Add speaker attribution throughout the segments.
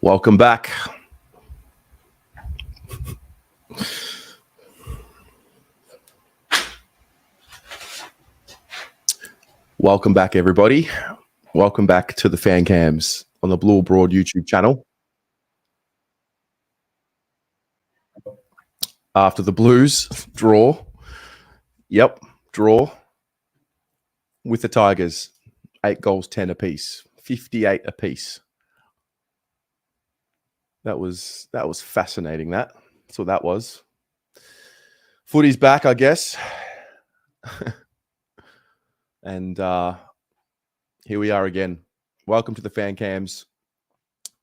Speaker 1: Welcome back. Welcome back, everybody. Welcome back to the fan cams on the Blue Broad YouTube channel. After the Blues draw, draw with the Tigers, 8 goals, 10 apiece, 58 apiece. That was fascinating. That's what that was. Footy's back, I guess. And here we are again. Welcome to the fan cams.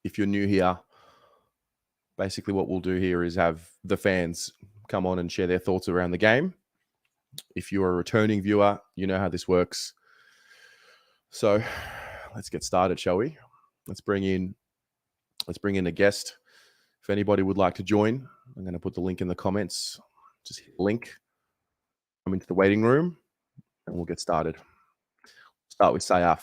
Speaker 1: If you're new here, basically what we'll do here is have the fans come on and share their thoughts around the game. If you're a returning viewer, you know how this works. So let's get started, shall we? Let's bring in a guest. If anybody would like to join, I'm going to put the link in the comments. Just hit the link. Come into the waiting room and we'll get started. Start with Sayaf.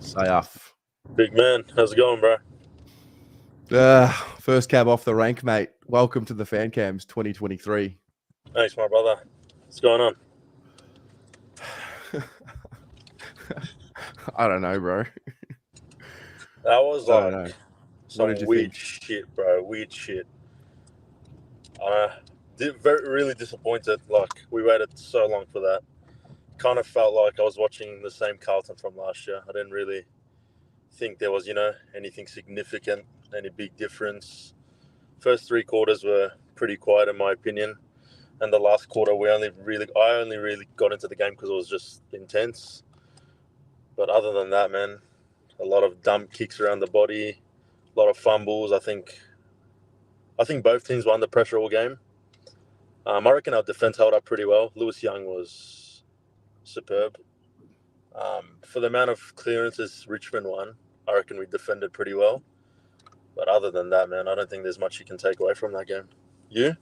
Speaker 1: Sayaf.
Speaker 2: Big man, how's it going, bro?
Speaker 1: First cab off the rank, mate. Welcome to the fan cams 2023.
Speaker 2: Thanks, my brother. What's going on?
Speaker 1: I don't know, bro.
Speaker 2: That was like some weird
Speaker 1: think?
Speaker 2: shit, bro. Weird shit. Really disappointed. Like, we waited so long for that. Kind of felt like I was watching the same Carlton from last year. I didn't really think there was, anything significant, any big difference. First 3 quarters were pretty quiet, in my opinion. And the last quarter, I only really got into the game because it was just intense. But other than that, man, a lot of dump kicks around the body, a lot of fumbles. I think both teams were under pressure all game. I reckon our defense held up pretty well. Lewis Young was superb. For the amount of clearances Richmond won, I reckon we defended pretty well. But other than that, man, I don't think there's much you can take away from that game. You?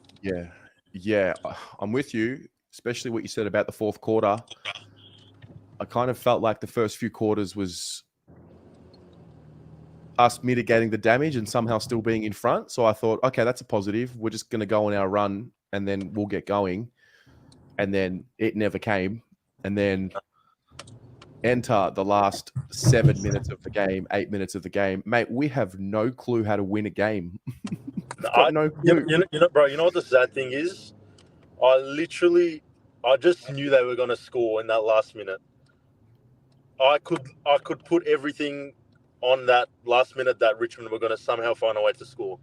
Speaker 1: Yeah, I'm with you, especially what you said about the fourth quarter. I kind of felt like the first few quarters was us mitigating the damage and somehow still being in front. So I thought, okay, that's a positive. We're just going to go on our run and then we'll get going. And then it never came. And then enter the last 7 minutes of the game, 8 minutes of the game. Mate, we have no clue how to win a game. No clue.
Speaker 2: Bro, you know what the sad thing is? I just knew they were going to score in that last minute. I could put everything on that last minute that Richmond were going to somehow find a way to score.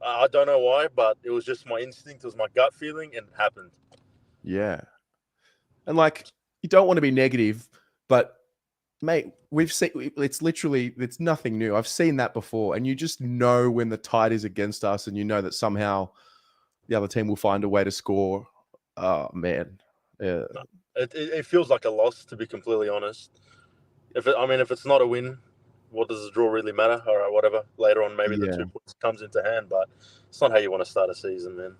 Speaker 2: I don't know why, but it was just my instinct. It was my gut feeling, and it happened.
Speaker 1: Yeah. And like, you don't want to be negative, but mate, it's nothing new. I've seen that before. And you just know when the tide is against us and you know that somehow the other team will find a way to score. Oh, man. Yeah.
Speaker 2: It feels like a loss, to be completely honest. If it's not a win, what does the draw really matter? All right, whatever. Later on, maybe the 2 points comes into hand, but it's not how you want to start a season, man.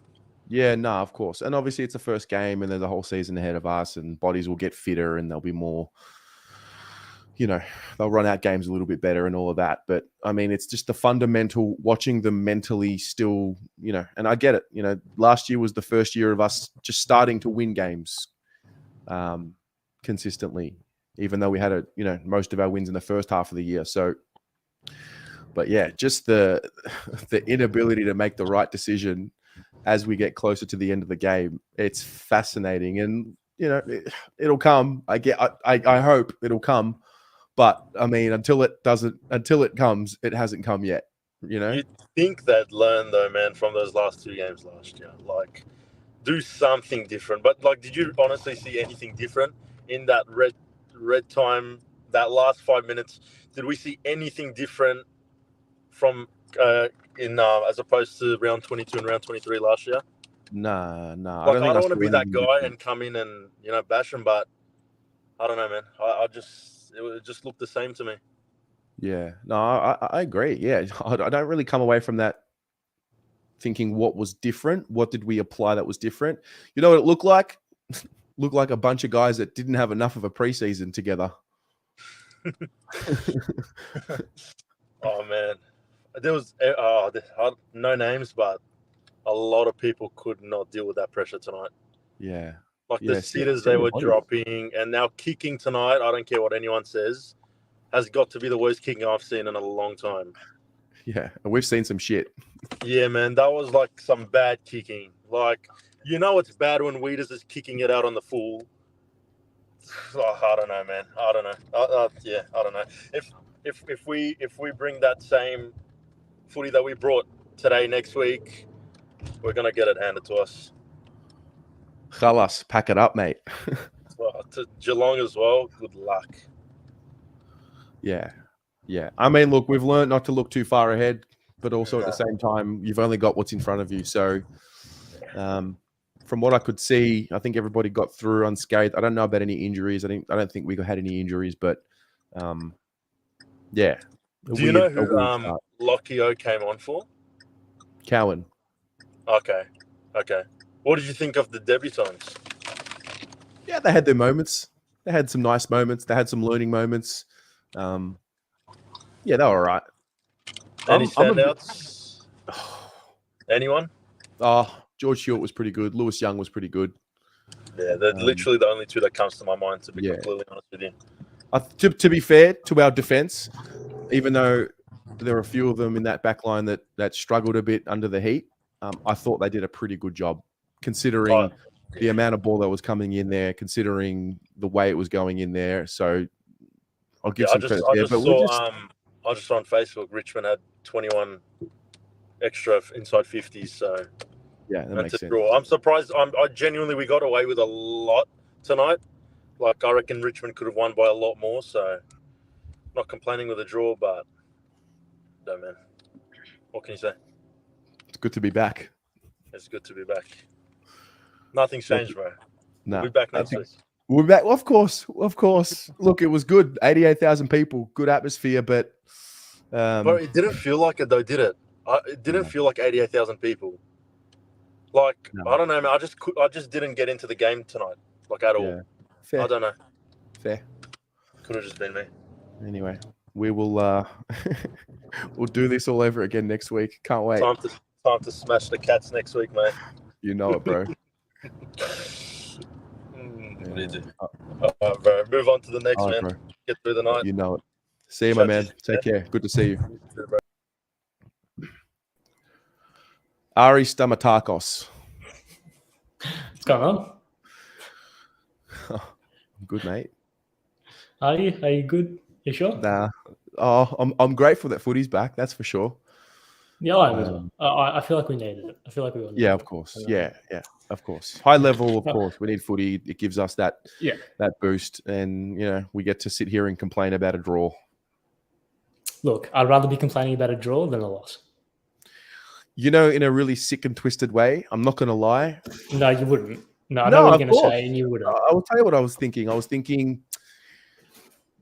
Speaker 1: Yeah, no, of course. And obviously it's the first game and there's a whole season ahead of us and bodies will get fitter and they'll be more, they'll run out games a little bit better and all of that. But I mean, it's just the fundamental, watching them mentally still, and I get it. Last year was the first year of us just starting to win games consistently, even though we had most of our wins in the first half of the year. So, but yeah, just the inability to make the right decision as we get closer to the end of the game. It's fascinating, and it'll come. I hope it'll come, but I mean, until it comes, it hasn't come yet.
Speaker 2: You'd think they'd learn though, man, from those last 2 games last year. Like, do something different. But like, did you honestly see anything different in that red time? That last 5 minutes, did we see anything different from as opposed to round 22 and round 23 last year?
Speaker 1: Nah.
Speaker 2: Like, I don't want to be that guy and come in and bash them, but I don't know, man. It just looked the same to me.
Speaker 1: Yeah, no, I agree. Yeah, I don't really come away from that thinking what was different. What did we apply that was different? You know what it looked like? Looked like a bunch of guys that didn't have enough of a preseason together.
Speaker 2: Oh man, there was no names, but a lot of people could not deal with that pressure tonight.
Speaker 1: Yeah.
Speaker 2: Like
Speaker 1: Yeah,
Speaker 2: the sitters they were dropping, and now kicking tonight. I don't care what anyone says, has got to be the worst kicking I've seen in a long time.
Speaker 1: Yeah, and we've seen some shit.
Speaker 2: Yeah, man, that was like some bad kicking. Like, you know, it's bad when Weeders is kicking it out on the full. Oh, I don't know, man. I don't know. Yeah, I don't know. If we bring that same footy that we brought today next week, we're gonna get it handed to us.
Speaker 1: Khalas, pack it up, mate.
Speaker 2: To Geelong as well. Good luck.
Speaker 1: Yeah. I mean, look, we've learned not to look too far ahead, but also at the same time, you've only got what's in front of you. So, from what I could see, I think everybody got through unscathed. I don't know about any injuries. I don't think we had any injuries, but yeah.
Speaker 2: Do you know who Lockio came on for?
Speaker 1: Cowan.
Speaker 2: Okay. What did you think of the debutants?
Speaker 1: Yeah, they had their moments. They had some nice moments. They had some learning moments. Yeah, they were all right.
Speaker 2: Any standouts? Anyone?
Speaker 1: George Hewitt was pretty good. Lewis Young was pretty good.
Speaker 2: Yeah, they're literally the only two that comes to my mind, to be completely honest with you.
Speaker 1: To be fair to our defense, even though there were a few of them in that backline that struggled a bit under the heat, I thought they did a pretty good job considering the amount of ball that was coming in there, considering the way it was going in there. So I'll give some credit there.
Speaker 2: I just saw on Facebook Richmond had 21 extra inside 50s, so
Speaker 1: yeah, that makes sense.
Speaker 2: Draw. I'm surprised. I genuinely, we got away with a lot tonight. Like, I reckon Richmond could have won by a lot more, so not complaining with a draw, but no, man. What can you say?
Speaker 1: It's good to be back.
Speaker 2: It's good to be back. Nothing's changed, bro.
Speaker 1: No,
Speaker 2: we'll be back next week.
Speaker 1: We're back, of course. Look, it was good. 88,000 people, good atmosphere, but
Speaker 2: it didn't feel like it though, did it? It didn't feel like 88,000 people. Like, I don't know, man. I just didn't get into the game tonight, like, at all.
Speaker 1: Fair.
Speaker 2: I don't know.
Speaker 1: Fair.
Speaker 2: Could have just been me.
Speaker 1: Anyway, we will we'll do this all over again next week. Can't wait.
Speaker 2: Time to smash the Cats next week, mate.
Speaker 1: You know it, bro.
Speaker 2: What do you do? Bro, move on to the next, man. Bro. Get through the night.
Speaker 1: You know it. See you, my man. Take care. Good to see you. Ari Stamatakos.
Speaker 3: What's going on?
Speaker 1: Good, mate.
Speaker 3: Are you good? You sure?
Speaker 1: Nah. I'm grateful that footy's back. That's for sure.
Speaker 3: Yeah, I am as well. I feel like we needed it. I feel like we all needed it.
Speaker 1: Yeah, of course. Yeah, of course. High level, of course. We need footy. It gives us that boost, and we get to sit here and complain about a draw.
Speaker 3: Look, I'd rather be complaining about a draw than a loss. In
Speaker 1: a really sick and twisted way. I'm not going to lie.
Speaker 3: No, you wouldn't. No, I know what you're going to say, and you wouldn't.
Speaker 1: I will tell you what I was thinking.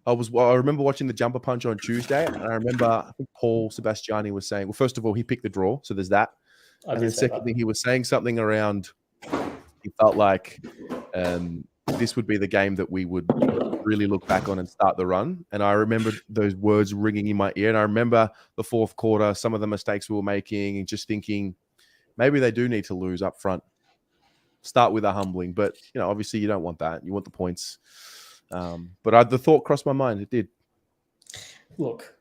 Speaker 1: I remember watching the Jumper Punch on Tuesday, and I remember I think Paul Sebastiani was saying, well, first of all, he picked the draw, so there's that. And then secondly, he was saying something around, he felt like this would be the game that we would really look back on and start the run. And I remember those words ringing in my ear. And I remember the fourth quarter, some of the mistakes we were making, and just thinking maybe they do need to lose up front. Start with a humbling. But, obviously you don't want that. You want the points. But the thought crossed my mind. It did.
Speaker 3: Look,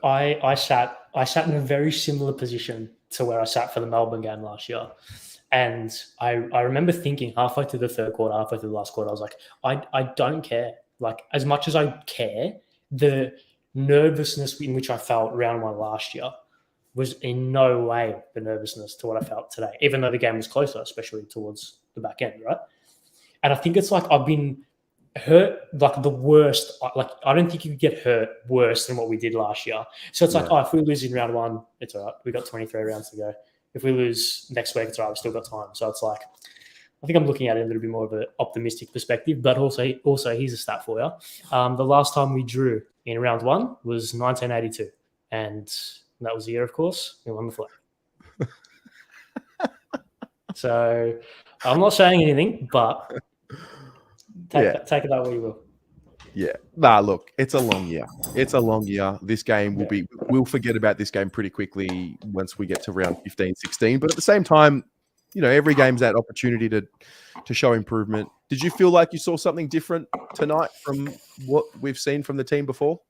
Speaker 3: I sat in a very similar position to where I sat for the Melbourne game last year. And I remember thinking halfway through the third quarter, halfway through the last quarter, I was like, I don't care. Like, as much as I care, the nervousness in which I felt round one last year was in no way the nervousness to what I felt today, even though the game was closer, especially towards the back end, right? And I think it's like I've been hurt like the worst. Like, I don't think you could get hurt worse than what we did last year. So it's like, if we lose in round one, it's all right. We got 23 rounds to go. If we lose next week, it's all right. We've still got time. So it's like, I think I'm looking at it a little bit more of an optimistic perspective, but also here's a stat for you. The last time we drew in round one was 1982. And that was the year, of course, we won the flag. So I'm not saying anything, but take it that way you will.
Speaker 1: Yeah. Nah, look, it's a long year. It's a long year. This game we'll forget about this game pretty quickly once we get to round 15, 16. But at the same time, every game's that opportunity to show improvement. Did you feel like you saw something different tonight from what we've seen from the team before?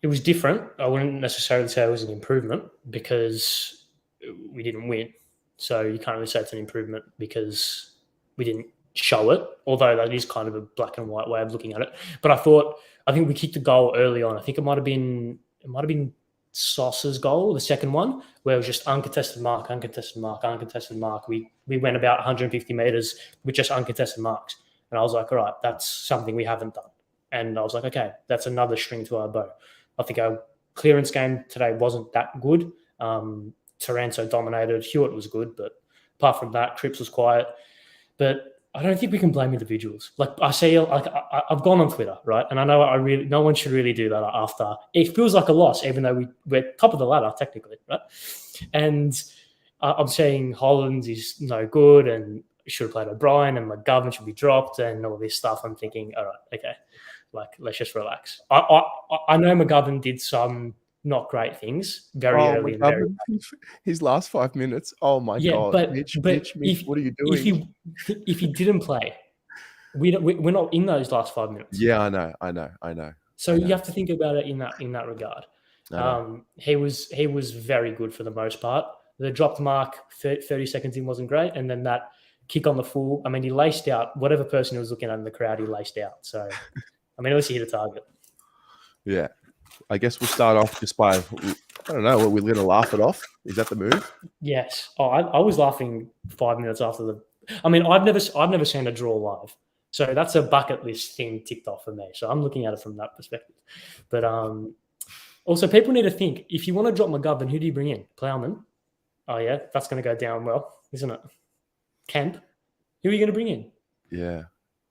Speaker 3: It was different. I wouldn't necessarily say it was an improvement because we didn't win. So you can't really say it's an improvement because we didn't show it, although that is kind of a black and white way of looking at it. But I think we kicked a goal early on. I think it might have been Sauce's goal, the second one, where it was just uncontested mark. We went about 150 meters with just uncontested marks. And I was like, all right, that's something we haven't done. And I was like, okay, that's another string to our bow. I think our clearance game today wasn't that good. Taranto dominated. Hewitt was good, but apart from that, Cripps was quiet. But I don't think we can blame individuals. Like I say, I've gone on Twitter, right? And I know no one should really do that after. It feels like a loss, even though we're top of the ladder technically, right? And I'm saying Hollands is no good and should have played O'Brien and McGovern should be dropped and all this stuff. I'm thinking, all right, okay, let's just relax. I know McGovern did some not great things very early.
Speaker 1: His last 5 minutes. Oh my God!
Speaker 3: But
Speaker 1: Mitch, what are you doing?
Speaker 3: If he didn't play, we're not in those last 5 minutes.
Speaker 1: Yeah, I know.
Speaker 3: So you have to think about it in that regard. He was very good for the most part. The dropped mark 30 seconds in wasn't great, and then that kick on the full. I mean, he laced out whatever person who was looking at in the crowd. He laced out. So, I mean, at least he hit a target.
Speaker 1: Yeah. I guess we'll start off just by, I don't know, we're going to laugh it off. Is that the move?
Speaker 3: Yes. Oh, I was laughing 5 minutes after the. I mean, I've never seen a draw live, so that's a bucket list thing ticked off for me. So I'm looking at it from that perspective. But also, people need to think: if you want to drop McGovern, who do you bring in? Plowman. Oh yeah, that's going to go down well, isn't it? Kemp. Who are you going to bring in?
Speaker 1: Yeah.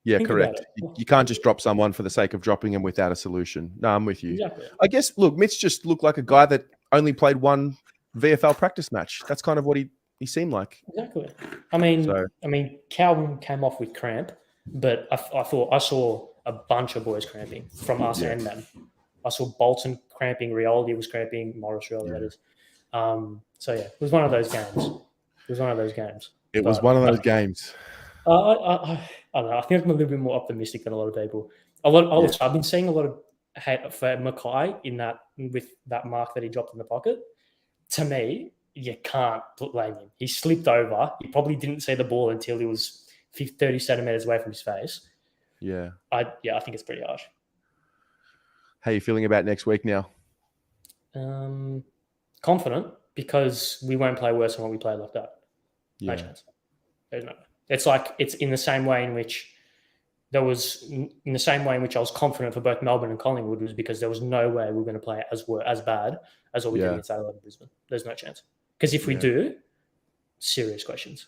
Speaker 1: Yeah, correct. You can't just drop someone for the sake of dropping them without a solution. No, I'm with you.
Speaker 3: Exactly.
Speaker 1: I guess, look, Mitch just looked like a guy that only played one VFL practice match. That's kind of what he seemed like.
Speaker 3: Exactly. I mean, Calvin came off with cramp, but I thought I saw a bunch of boys cramping from us and them. I saw Bolton cramping, Rioli was cramping, Morris Rioli, that is. So, yeah, it was one of those games. It was one of those games.
Speaker 1: I
Speaker 3: don't know. I think I'm a little bit more optimistic than a lot of people. I've been seeing a lot of hate for Mackay with that mark that he dropped in the pocket. To me, you can't blame him. He slipped over. He probably didn't see the ball until he was 30 centimeters away from his face.
Speaker 1: Yeah.
Speaker 3: I think it's pretty harsh.
Speaker 1: How are you feeling about next week now?
Speaker 3: Confident because we won't play worse than what we played like that.
Speaker 1: Yeah.
Speaker 3: No chance. There's no. It's like it's in the same way in which I was confident for both Melbourne and Collingwood was because there was no way we were going to play as bad as what we did against Adelaide and Brisbane. There's no chance. Because if we do, serious questions.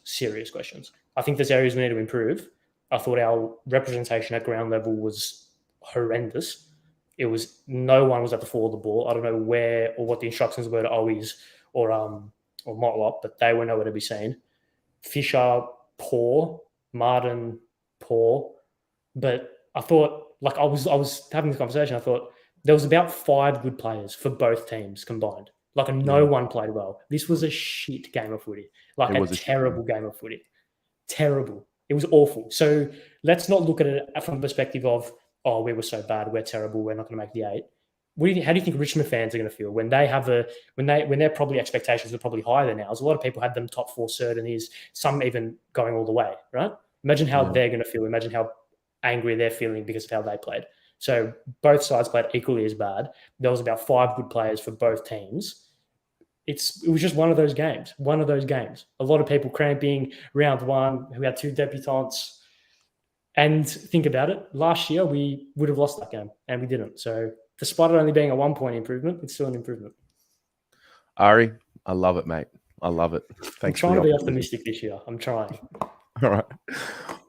Speaker 3: I think there's areas we need to improve. I thought our representation at ground level was horrendous. It was no one was at the fall of the ball. I don't know where or what the instructions were to Owies or Motlop, but they were nowhere to be seen. Fisher, poor. Martin, poor. But I thought, like I was having this conversation, I thought there was about 5 good players for both teams combined. Like no one played well. This was a shit game of footy. Like a terrible game of footy. Terrible. It was awful. So let's not look at it from the perspective of, oh, we were so bad, we're terrible, we're not going to make the 8. How do you think Richmond fans are going to feel when they have when their probably expectations are probably higher than ours? A lot of people had them top 4 certainties, some even going all the way, right? Imagine how they're going to feel. Imagine how angry they're feeling because of how they played. So both sides played equally as bad. There was about 5 good players for both teams. It was just one of those games. A lot of people cramping round 1 who had 2 debutants. And think about it. Last year, we would have lost that game and we didn't. So despite it only being a 1-point improvement, it's still an improvement.
Speaker 1: Ari, I love it, mate. I love it. Thanks.
Speaker 3: I'm trying to be optimistic this year. I'm trying.
Speaker 1: All right.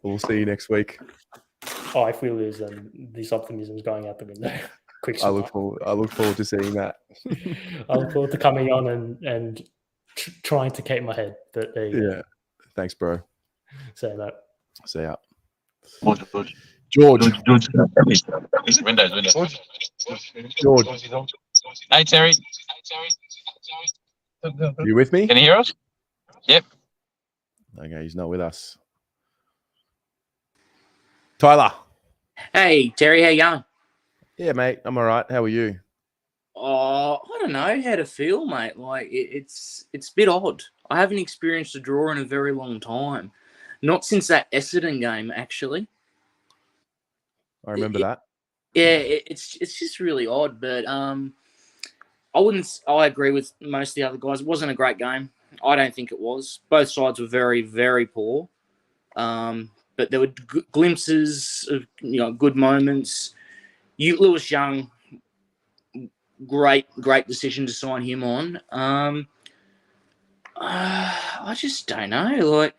Speaker 1: We'll see you next week.
Speaker 3: Oh, if we lose, then this optimism is going out the window. Quick.
Speaker 1: I look forward to seeing that.
Speaker 3: I look forward to coming on and trying to keep my head. But there you go.
Speaker 1: Thanks, bro.
Speaker 3: Say that.
Speaker 1: See ya.
Speaker 4: Pleasure.
Speaker 1: George.
Speaker 4: Windows.
Speaker 1: George.
Speaker 4: Hey, Terry.
Speaker 1: You with me?
Speaker 4: Can you hear us? Yep.
Speaker 1: Okay, he's not with us. Tyler.
Speaker 5: Hey, Terry, how you going?
Speaker 1: Yeah, mate. I'm all right. How are you?
Speaker 5: I don't know how to feel, mate. Like it's a bit odd. I haven't experienced a draw in a very long time. Not since that Essendon game, actually.
Speaker 1: I remember that.
Speaker 5: Yeah, it's just really odd. But I agree with most of the other guys. It wasn't a great game. I don't think it was. Both sides were very, very poor. But there were glimpses of good moments. Lewis Young, great decision to sign him on. I just don't know. Like,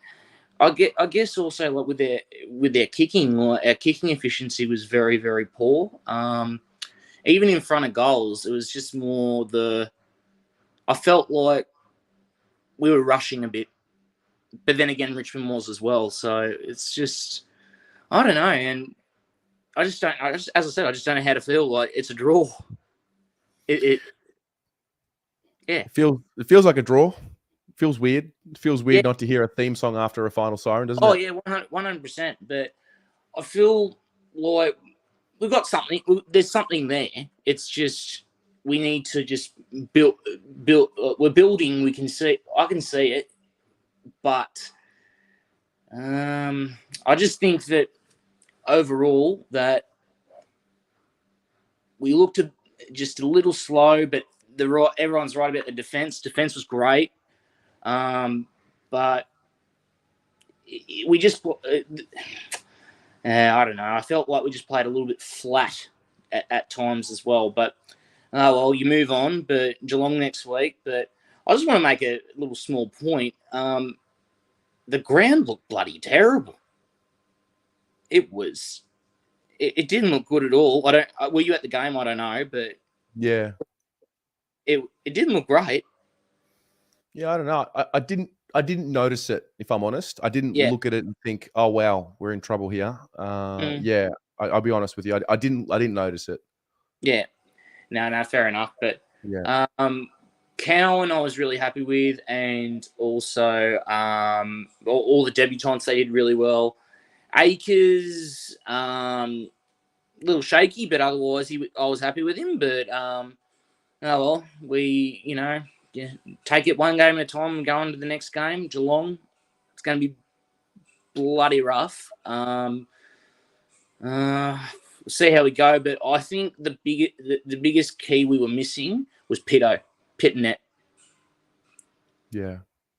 Speaker 5: I guess also like with their kicking, like our kicking efficiency was very, very poor. Even in front of goals, it was just more I felt like we were rushing a bit, but then again, Richmond was as well. So it's just, I don't know, and I just don't. As I said, I just don't know how to feel. Like it's a draw. Yeah.
Speaker 1: It feels like a draw. It feels weird. It feels weird
Speaker 5: Yeah.
Speaker 1: not to hear a theme song after a final siren, doesn't
Speaker 5: Oh
Speaker 1: it?
Speaker 5: yeah, 100%. But I feel like we've got something. There's something there. It's just we need to just build. We're building. We can see. I can see it, but I just think that overall that we looked just a little slow. But everyone's right about the defense. Defense was great, but we just. I don't know. I felt like we just played a little bit flat at times as well. But, you move on. But Geelong next week. But I just want to make a little small point. The ground looked bloody terrible. It didn't look good at all. Were you at the game? I don't know. But
Speaker 1: Yeah.
Speaker 5: it didn't look great.
Speaker 1: Yeah, I don't know. I didn't notice it, if I'm honest. I didn't look at it and think, "Oh wow, we're in trouble here." Yeah, I'll be honest with you. I didn't notice it.
Speaker 5: Yeah, no, fair enough. But
Speaker 1: yeah,
Speaker 5: Cowan, I was really happy with, and also all the debutants, they did really well. Akers, a little shaky, but otherwise I was happy with him. But we take it one game at a time and go on to the next game. Geelong, it's going to be bloody rough. We'll see how we go, but I think the biggest key we were missing was Pittonet.
Speaker 1: Yeah,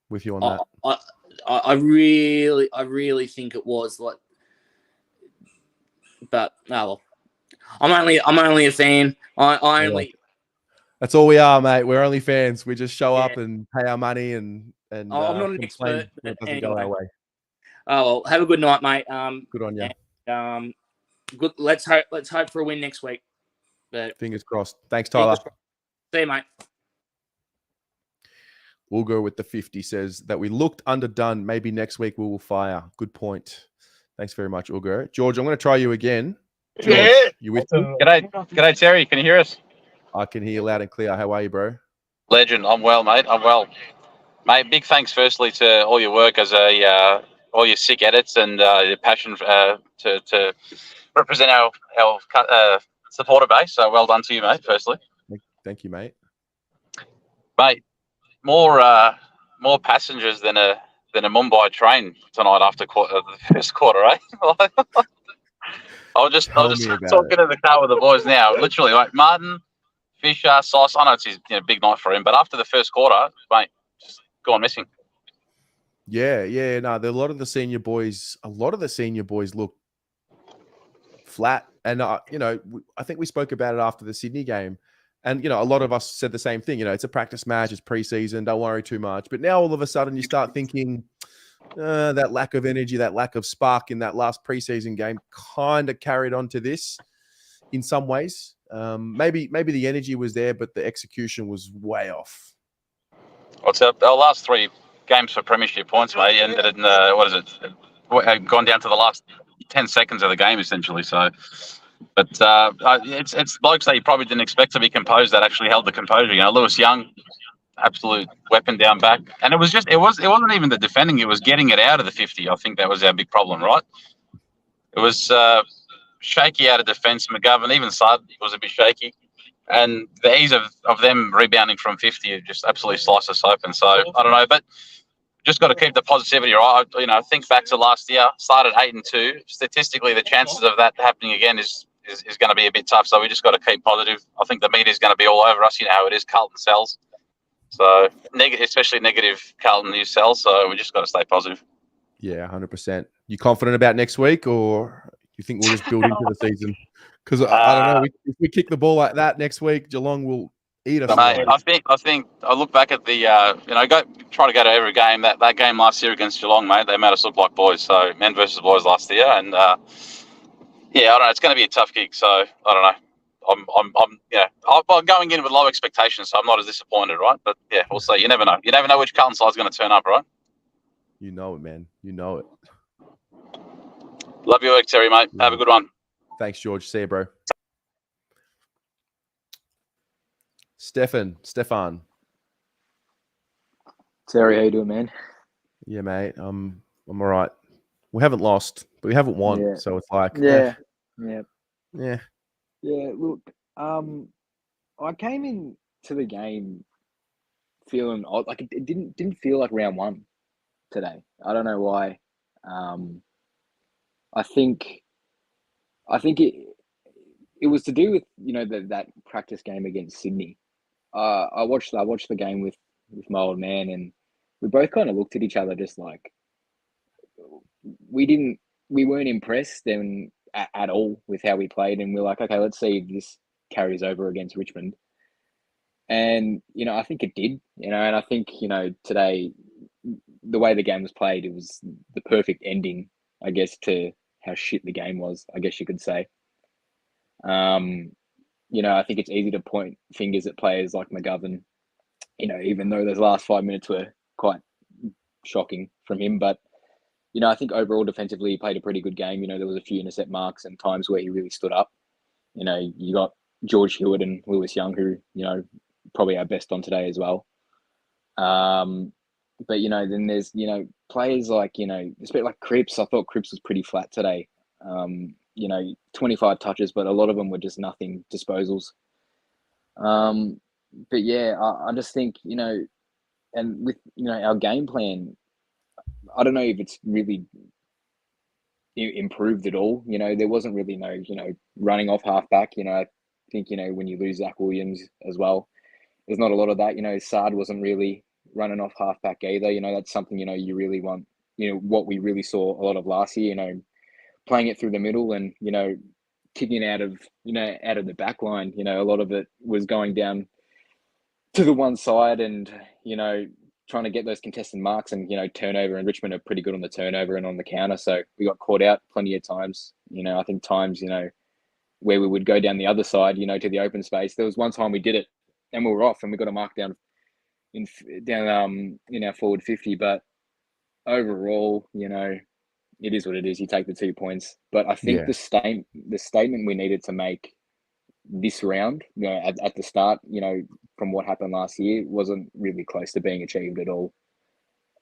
Speaker 1: with you on that.
Speaker 5: I really think it was like, but I'm only a fan. I only.
Speaker 1: That's all we are, mate. We're only fans. We just show up and pay our money and
Speaker 5: I'm not an
Speaker 1: complain
Speaker 5: expert,
Speaker 1: when it doesn't
Speaker 5: anyway.
Speaker 1: go our way.
Speaker 5: Have a good night, mate.
Speaker 1: Good on you.
Speaker 5: And, good. Let's hope for a win next week. But
Speaker 1: fingers crossed. Thanks, Tyler.
Speaker 5: See you, mate.
Speaker 1: Ulgo with the 50 says that we looked underdone. Maybe next week we will fire. Good point. Thanks very much, Ulgo. George, I'm going to try you again. George, you with me?
Speaker 4: G'day, Terry. Can you hear us?
Speaker 1: I can hear you loud and clear. How are you, bro?
Speaker 4: Legend. I'm well, mate. I'm well. Mate, big thanks firstly to all your work as all your sick edits and your passion to represent our supporter base. So well done to you, mate, firstly.
Speaker 1: Thank you, mate.
Speaker 4: Mate, more passengers than a Mumbai train tonight after the first quarter, eh? I was just talking to the car with the boys now. Literally, like Martin, Fisher, Sauce. I know it's his big night for him, but after the first quarter, mate, just gone missing.
Speaker 1: Yeah. No, a lot of the senior boys look flat, and I think we spoke about it after the Sydney game, and a lot of us said the same thing. It's a practice match, it's preseason, don't worry too much. But now all of a sudden you start thinking that lack of energy, that lack of spark in that last preseason game kind of carried on to this in some ways. Maybe the energy was there, but the execution was way off.
Speaker 4: What's up? Our last 3 games for premiership points, mate, ended in gone down to the last 10 seconds of the game essentially. So, but it's blokes that you probably didn't expect to be composed that actually held the composure. You know, Lewis Young, absolute weapon down back, and it wasn't even the defending; it was getting it out of the 50. I think that was our big problem, right? It was shaky out of defence. McGovern, even Sud was a bit shaky, and the ease of them rebounding from 50 just absolutely sliced us open. So I don't know, but just got to keep the positivity, right? You know, think back to last year, started 8-2. Statistically, the chances of that happening again is going to be a bit tough. So we just got to keep positive. I think the media is going to be all over us. You know how it is. Carlton sells. So, especially negative Carlton news sells. So, we just got to stay positive.
Speaker 1: Yeah, 100%. You confident about next week, or you think we'll just build into the season? Because I don't know. If we kick the ball like that next week, Geelong will eat us.
Speaker 4: Mate, I think I look back at the try to go to every game. That game last year against Geelong, mate, they made us look like boys. So men versus boys last year, and I don't know. It's going to be a tough gig. So I don't know. I'm going in with low expectations, so I'm not as disappointed, right? But yeah, we'll see. You never know. You never know which Carlton side's going to turn up, right?
Speaker 1: You know it, man. You know it.
Speaker 4: Love your work, Terry, mate. Have a good one.
Speaker 1: Thanks, George. See you, bro. Stefan.
Speaker 6: Terry, how you doing, man?
Speaker 1: Yeah, mate. I'm all right. We haven't lost, but we haven't won.
Speaker 6: Yeah.
Speaker 1: So it's like
Speaker 6: Yeah. Look, I came into the game feeling odd. Like it didn't feel like round one today. I don't know why. I think it was to do with that practice game against Sydney. I watched the game with my old man, and we both kind of looked at each other just like we weren't impressed at all with how we played, and we're like, okay, let's see if this carries over against Richmond. And I think it did. And I think today, the way the game was played, it was the perfect ending, I guess, to how shit the game was, I guess you could say. I think it's easy to point fingers at players like McGovern, even though those last 5 minutes were quite shocking from him. But, I think overall defensively he played a pretty good game. There was a few intercept marks and times where he really stood up. You got George Hewitt and Lewis Young, who, probably our best on today as well. But, then there's, players like, especially like Cripps. I thought Cripps was pretty flat today. 25 touches, but a lot of them were just nothing disposals. But yeah, I just think, and with, our game plan, I don't know if it's really improved at all. There wasn't really no, running off halfback. I think, when you lose Zach Williams as well, there's not a lot of that. Sard wasn't really running off halfback either. That's something, you really want, what we really saw a lot of last year, playing it through the middle and, kicking out of the back line. A lot of it was going down to the one side and, trying to get those contested marks and, turnover. And Richmond are pretty good on the turnover and on the counter. So we got caught out plenty of times. I think times, where we would go down the other side, to the open space. There was one time we did it and we were off and we got a mark down in our forward 50. But overall, it is what it is. You take the 2 points. But I think the statement we needed to make this round, at the start, from what happened last year, wasn't really close to being achieved at all.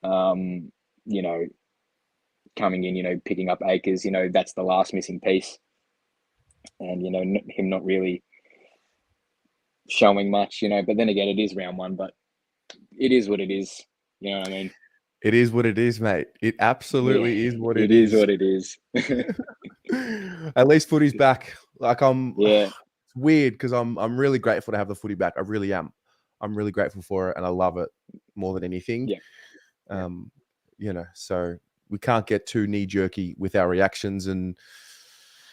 Speaker 6: Coming in, picking up Acres, that's the last missing piece. And, him not really showing much, but then again, it is round one, but it is what it is. You know what I mean?
Speaker 1: It is what it is, mate. It absolutely is what it is.
Speaker 6: It is what it is.
Speaker 1: At least footy's back. Like
Speaker 6: Yeah.
Speaker 1: It's weird because I'm really grateful to have the footy back. I really am. I'm really grateful for it and I love it more than anything.
Speaker 6: Yeah.
Speaker 1: So we can't get too knee jerky with our reactions, and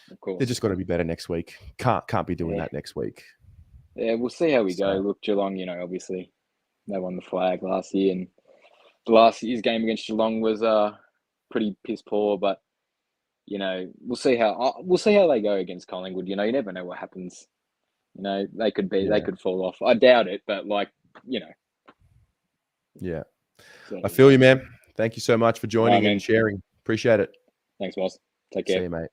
Speaker 6: of course,
Speaker 1: they're just got to be better next week. Can't be doing that next week.
Speaker 6: Yeah, we'll see how we go. Look, Geelong, obviously they won the flag last year, and the last year's game against Geelong was pretty piss poor. But we'll see how they go against Collingwood. You never know what happens. They could fall off. I doubt it, but
Speaker 1: Yeah. I feel you, man. Thank you so much for joining and sharing. Appreciate it.
Speaker 6: Thanks, boss. Take
Speaker 1: See
Speaker 6: care.
Speaker 1: you, mate.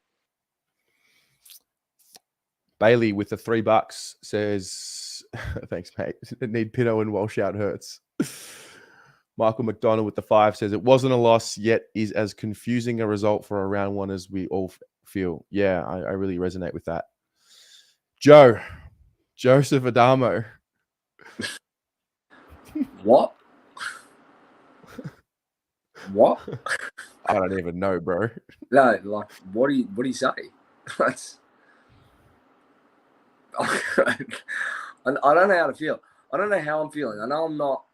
Speaker 1: Bailey with the $3 says, thanks, mate. Need Pino and Walsh out hurts. Michael McDonald with the 5 says, it wasn't a loss, yet is as confusing a result for a round one as we all feel. Yeah, I really resonate with that. Joseph Adamo.
Speaker 7: What? What?
Speaker 1: I don't even know, bro.
Speaker 7: No, like, what do you say? That's. I don't know how to feel. I don't know how I'm feeling. I know I'm not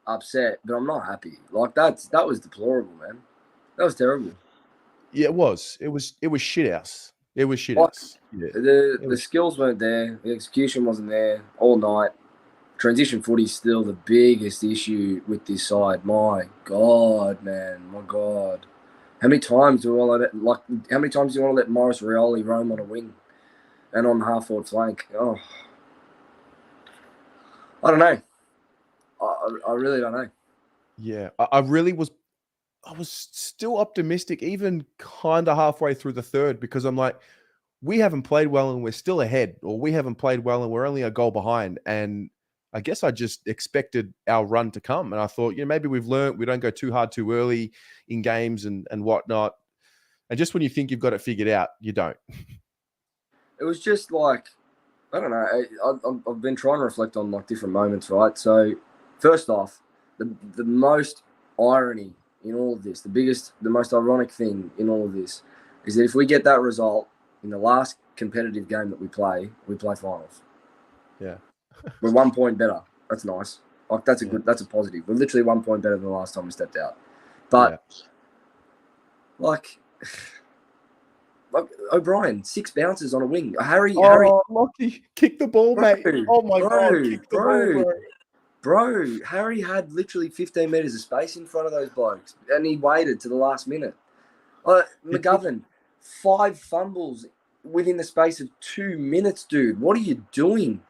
Speaker 7: upset, but I'm not happy. Like that was deplorable, man. That was terrible.
Speaker 1: Yeah, it was. It was shit house. It was shit
Speaker 7: Like,
Speaker 1: house. Yeah.
Speaker 7: the skills weren't there. The execution wasn't there all night. Transition footy is still the biggest issue with this side. My God, man. My God. How many times do you want to let Morris Rioli roam on a wing and on the half-forward flank? Oh, I don't know. I really don't know.
Speaker 1: Yeah, I really was. I was still optimistic, even kind of halfway through the third, because I'm like, we haven't played well and we're still ahead, or we haven't played well and we're only a goal behind. And I guess I just expected our run to come. And I thought, maybe we've learned we don't go too hard too early in games and whatnot. And just when you think you've got it figured out, you don't.
Speaker 7: It was just like, I don't know. I've been trying to reflect on like different moments, right? So, first off, the most irony in all of this, the most ironic thing in all of this, is that if we get that result in the last competitive game that we play finals.
Speaker 1: Yeah,
Speaker 7: we're 1 point better. That's nice. Like that's a positive. We're literally 1 point better than the last time we stepped out. But like O'Brien, 6 bounces on a wing. Harry,
Speaker 1: Lockie, kick the ball, mate. Oh my God, kick the ball, bro.
Speaker 7: Bro, Harry had literally 15 metres of space in front of those blokes, and he waited to the last minute. McGovern, 5 fumbles within the space of 2 minutes, dude. What are you doing?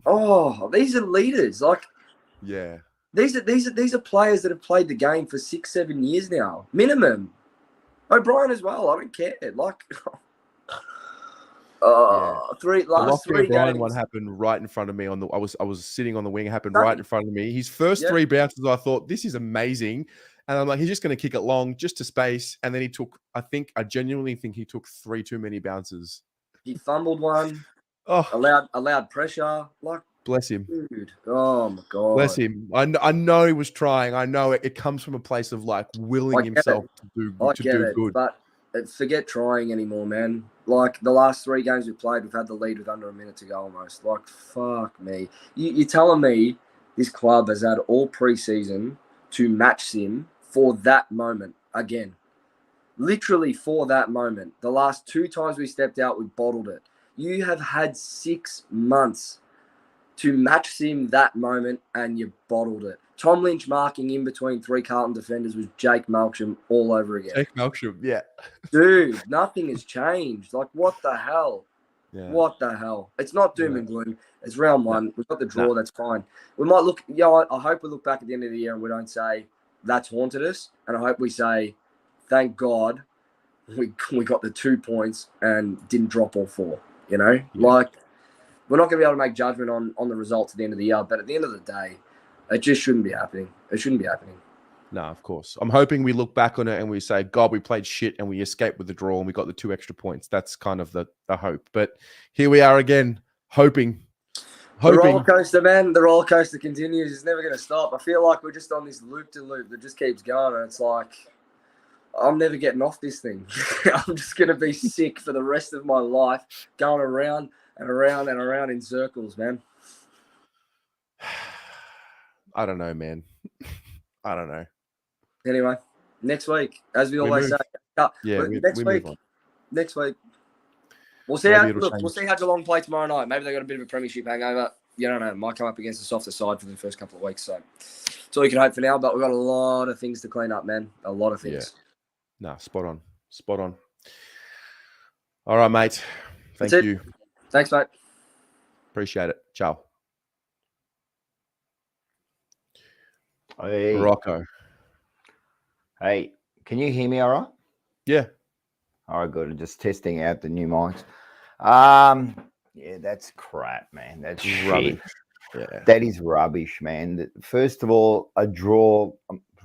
Speaker 7: Oh, these are leaders. Like,
Speaker 1: yeah,
Speaker 7: these are players that have played the game for 6-7 years now, minimum. O'Brien as well. I don't care. Like, last 3
Speaker 1: O'Brien
Speaker 7: games.
Speaker 1: one happened right in front of me. I was sitting on the wing. It happened right in front of me. His first 3 bounces, I thought, this is amazing. And I'm like, he's just going to kick it long, just to space. And then I genuinely think he took 3 too many bounces.
Speaker 7: He fumbled one.
Speaker 1: Oh,
Speaker 7: allowed pressure. Like,
Speaker 1: bless him.
Speaker 7: Dude. Oh my God.
Speaker 1: Bless him. I know he was trying. I know it comes from a place of like willing himself to do good.
Speaker 7: But forget trying anymore, man. Like the last 3 games we've played, we've had the lead with under a minute to go almost. Like, fuck me. You're telling me this club has had all preseason to match sim for that moment again. Literally for that moment. The last 2 times we stepped out, we bottled it. You have had 6 months to match sim that moment, and you bottled it. Tom Lynch marking in between 3 Carlton defenders was Jake Malcolm all over again.
Speaker 1: Jake Malcolm, yeah.
Speaker 7: Dude, nothing has changed. Like, what the hell?
Speaker 1: Yeah.
Speaker 7: What the hell? It's not doom and gloom. It's round 1. We've got the draw. That's fine. We might look, I hope we look back at the end of the year and we don't say that's haunted us. And I hope we say, thank God we got the 2 points and didn't drop all 4. Like, we're not going to be able to make judgment on the results at the end of the year, but at the end of the day, it just shouldn't be happening. It shouldn't be happening.
Speaker 1: No, of course. I'm hoping we look back on it and we say, God, we played shit and we escaped with the draw and we got the 2 extra points. That's kind of the hope. But here we are again, hoping.
Speaker 7: The roller coaster, man. The roller coaster continues. It's never going to stop. I feel like we're just on this loop-to-loop that just keeps going. And it's like, I'm never getting off this thing. I'm just going to be sick for the rest of my life, going around and around and around in circles, man.
Speaker 1: I don't know, man. I don't know.
Speaker 7: Anyway, next week, as we always say. Next week. We'll see how Geelong play tomorrow night. Maybe they got a bit of a premiership hangover. You don't know. It might come up against a softer side for the first couple of weeks. So that's all you can hope for now. But we've got a lot of things to clean up, man. A lot of things.
Speaker 1: Yeah. Nah, spot on. All right, mate. Thank you.
Speaker 7: Thanks, mate.
Speaker 1: Appreciate it. Ciao.
Speaker 8: Hey.
Speaker 1: Rocco.
Speaker 8: Hey, can you hear me all right?
Speaker 1: Yeah.
Speaker 8: All right, good. Just testing out the new mics. Yeah, that's crap, man. That's
Speaker 1: Rubbish.
Speaker 8: shit.
Speaker 1: Yeah.
Speaker 8: That is rubbish, man. First of all, a draw,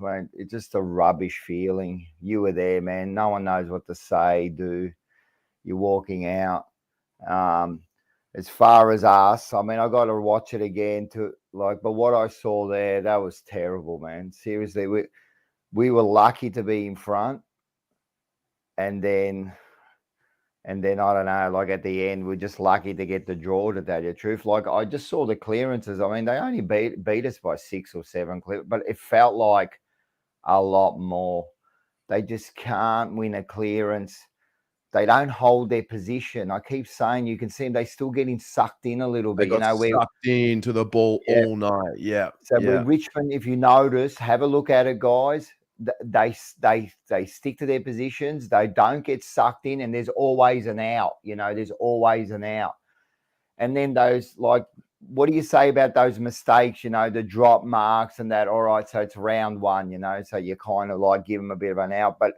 Speaker 8: man, it's just a rubbish feeling. You were there, man. No one knows what to say, do. You're walking out. As far as us, I mean, I got to watch it again but what I saw there, that was terrible, man. Seriously, we were lucky to be in front, and then I don't know, like at the end, we're just lucky to get the draw, to tell you the truth. Like, I just saw the clearances. I mean, they only beat us by 6 or 7 but it felt like a lot more. They just can't win a clearance. They don't hold their position. I keep saying, you can see them, they still getting sucked in a little bit.
Speaker 1: They got sucked into the ball all night. Yeah.
Speaker 8: So with Richmond, if you notice, have a look at it, guys. They stick to their positions. They don't get sucked in, and there's always an out. There's always an out. And then those, like, what do you say about those mistakes? The drop marks and that. All right, so it's round 1. So you kind of like give them a bit of an out. But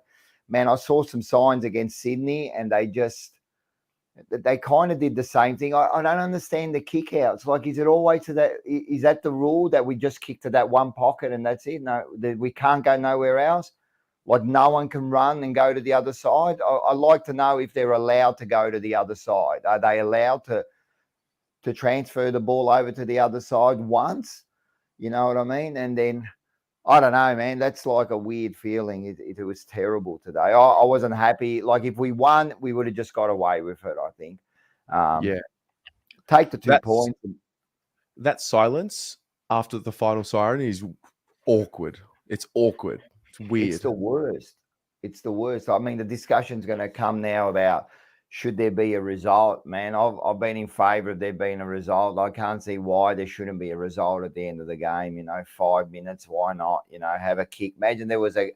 Speaker 8: man, I saw some signs against Sydney, and they kind of did the same thing. I don't understand the kick outs. Like, is it always to that? Is that the rule, that we just kick to that one pocket and that's it? No, we can't go nowhere else. Like, no one can run and go to the other side. I like to know if they're allowed to go to the other side. Are they allowed to transfer the ball over to the other side once? You know what I mean? And then, I don't know, man. That's like a weird feeling. It was terrible today. I wasn't happy. Like, if we won, we would have just got away with it, I think. Take the 2 points.
Speaker 1: That silence after the final siren is awkward. It's awkward. It's weird.
Speaker 8: It's the worst. It's the worst. I mean, the discussion's going to come now about, should there be a result, man? I've been in favour of there being a result. I can't see why there shouldn't be a result at the end of the game. 5 minutes, why not? Have a kick. Imagine there was a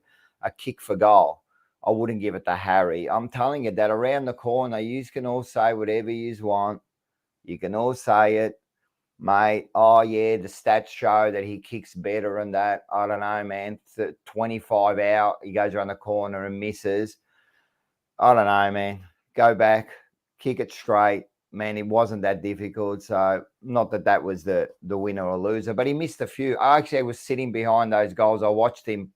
Speaker 8: kick for goal. I wouldn't give it to Harry. I'm telling you that around the corner, you can all say whatever you want. You can all say it, mate. Oh, yeah, the stats show that he kicks better and that. I don't know, man. 25 out, he goes around the corner and misses. I don't know, man. Go back, kick it straight. Man, it wasn't that difficult. So, not that was the winner or loser, but he missed a few. I was sitting behind those goals. I watched him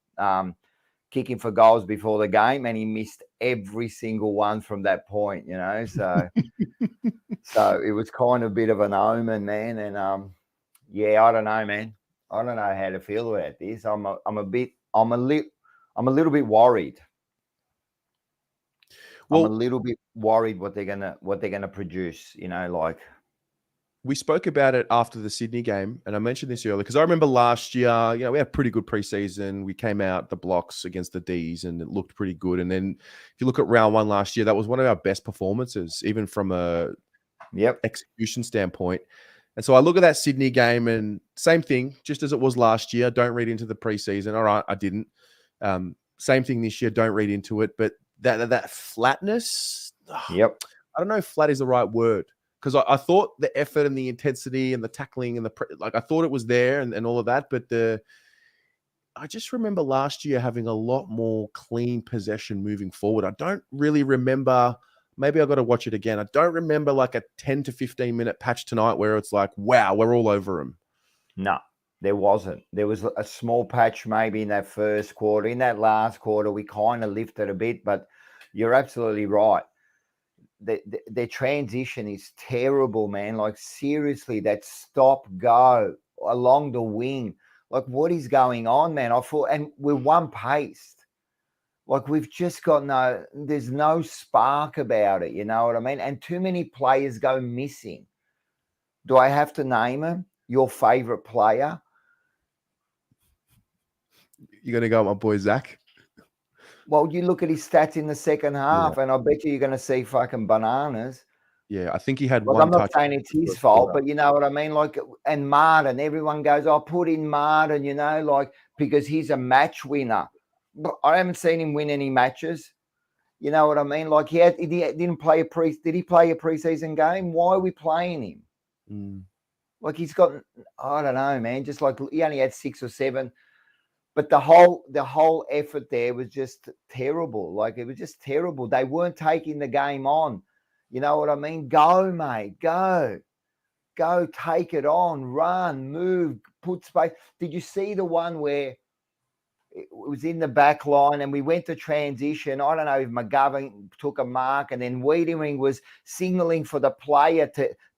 Speaker 8: kicking for goals before the game, and he missed every single one from that point, So, so it was kind of a bit of an omen, man. And I don't know, man. I don't know how to feel about this. I'm a little bit worried. Well, I'm a little bit worried what they're gonna produce. Like,
Speaker 1: we spoke about it after the Sydney game, and I mentioned this earlier because I remember last year, we had a pretty good preseason. We came out the blocks against the Ds, and it looked pretty good. And then if you look at round 1 last year, that was one of our best performances, even from a execution standpoint. And so I look at that Sydney game, and same thing, just as it was last year. Don't read into the preseason. All right, I didn't. Same thing this year. Don't read into it, but that flatness. I don't know if flat is the right word, because I thought the effort and the intensity and the tackling and I thought it was there and all of that, but I just remember last year having a lot more clean possession moving forward. I don't really remember. Maybe I've got to watch it again. I don't remember like a 10 to 15 minute patch tonight where it's like, wow, we're all over them.
Speaker 8: No. There wasn't. There was a small patch maybe in that first quarter. In that last quarter, we kind of lifted a bit, but you're absolutely right. The transition is terrible, man. Like, seriously, that stop-go along the wing. Like, what is going on, man? And we're one-paced. Like, we've just got there's no spark about it, you know what I mean? And too many players go missing. Do I have to name them? Your favourite player?
Speaker 1: You're going to go with my boy, Zach?
Speaker 8: Well, you look at his stats in the second half, and I bet you're going to see fucking bananas.
Speaker 1: Yeah, I think he had one touch.
Speaker 8: I'm not saying it's his fault, but you know what I mean? Like, and Martin, everyone goes, I'll put in Martin, like, because he's a match winner. But I haven't seen him win any matches. You know what I mean? Like, he didn't play did he play a preseason game? Why are we playing him? Like, he's got, I don't know, man. Just like, he only had 6 or 7. But the whole effort there was just terrible. Like, it was just terrible. They weren't taking the game on. You know what I mean? Go, mate, go. Go, take it on, run, move, put space. Did you see the one where it was in the back line and we went to transition? I don't know if McGovern took a mark and then Wiedering was signaling for the player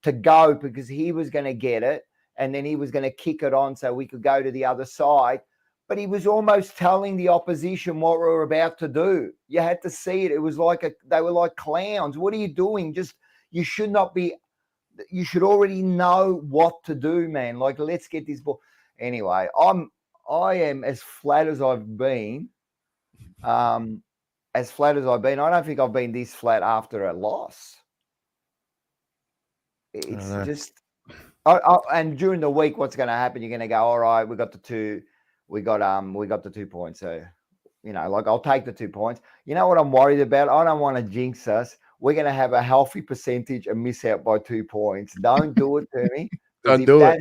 Speaker 8: to go because he was going to get it and then he was going to kick it on so we could go to the other side. But he was almost telling the opposition what we were about to do. You had to see it. It was like they were like clowns. What are you doing? You should not be. You should already know what to do, man. Like, let's get this ball. Anyway, I am as flat as I've been. I don't think I've been this flat after a loss. It's just. And during the week, what's going to happen? You're going to go, all right, we got the 2 points. So, you know, like, I'll take the 2 points. You know what I'm worried about? I don't want to jinx us. We're going to have a healthy percentage and miss out by 2 points. Don't do it to me.
Speaker 1: Don't do it.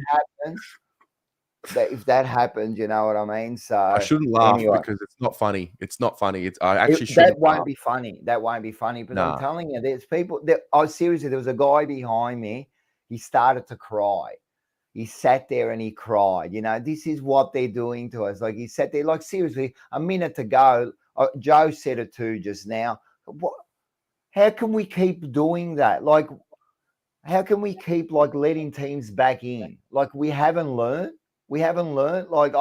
Speaker 8: If that happens, you know what I mean? So
Speaker 1: I shouldn't laugh because it's not funny. It's not funny. That
Speaker 8: won't be funny. That won't be funny. But I'm telling you, there's people seriously, there was a guy behind me. He started to cry. He sat there and he cried. You know, this is what they're doing to us. Like, he sat there, like, seriously, a minute to go. Joe said it too just now. How can we keep doing that? Like, how can we keep, like, letting teams back in? Like, we haven't learned. Like,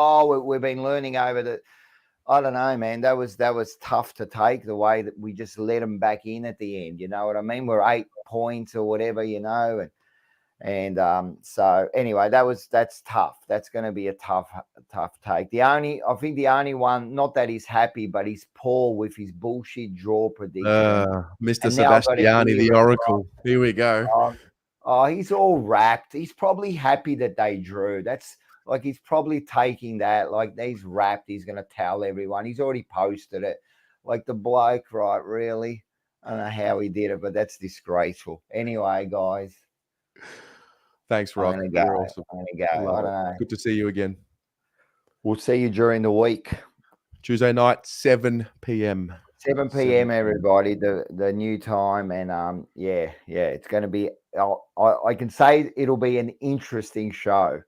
Speaker 8: we've been learning over the. I don't know, man. That was tough to take, the way that we just let them back in at the end. You know what I mean? We're 8 points or whatever, you know, and so anyway, that's tough. That's going to be a tough take. I think the only one, not that he's happy, but he's Paul with his bullshit draw prediction.
Speaker 1: Mr. Sebastiani, the Oracle. Here we go.
Speaker 8: He's all wrapped. He's probably happy that they drew. That's like, he's probably taking that. Like, he's wrapped. He's going to tell everyone. He's already posted it. Like, the bloke, right? Really? I don't know how he did it, but that's disgraceful. Anyway, guys.
Speaker 1: Thanks, Rock.
Speaker 8: I'm gonna go.
Speaker 1: Awesome.
Speaker 8: I don't know.
Speaker 1: Good to see you again.
Speaker 8: We'll see you during the week.
Speaker 1: Tuesday night, 7 p.m.
Speaker 8: 7 p.m. everybody, the new time, and yeah, it's going to be. I can say it'll be an interesting show.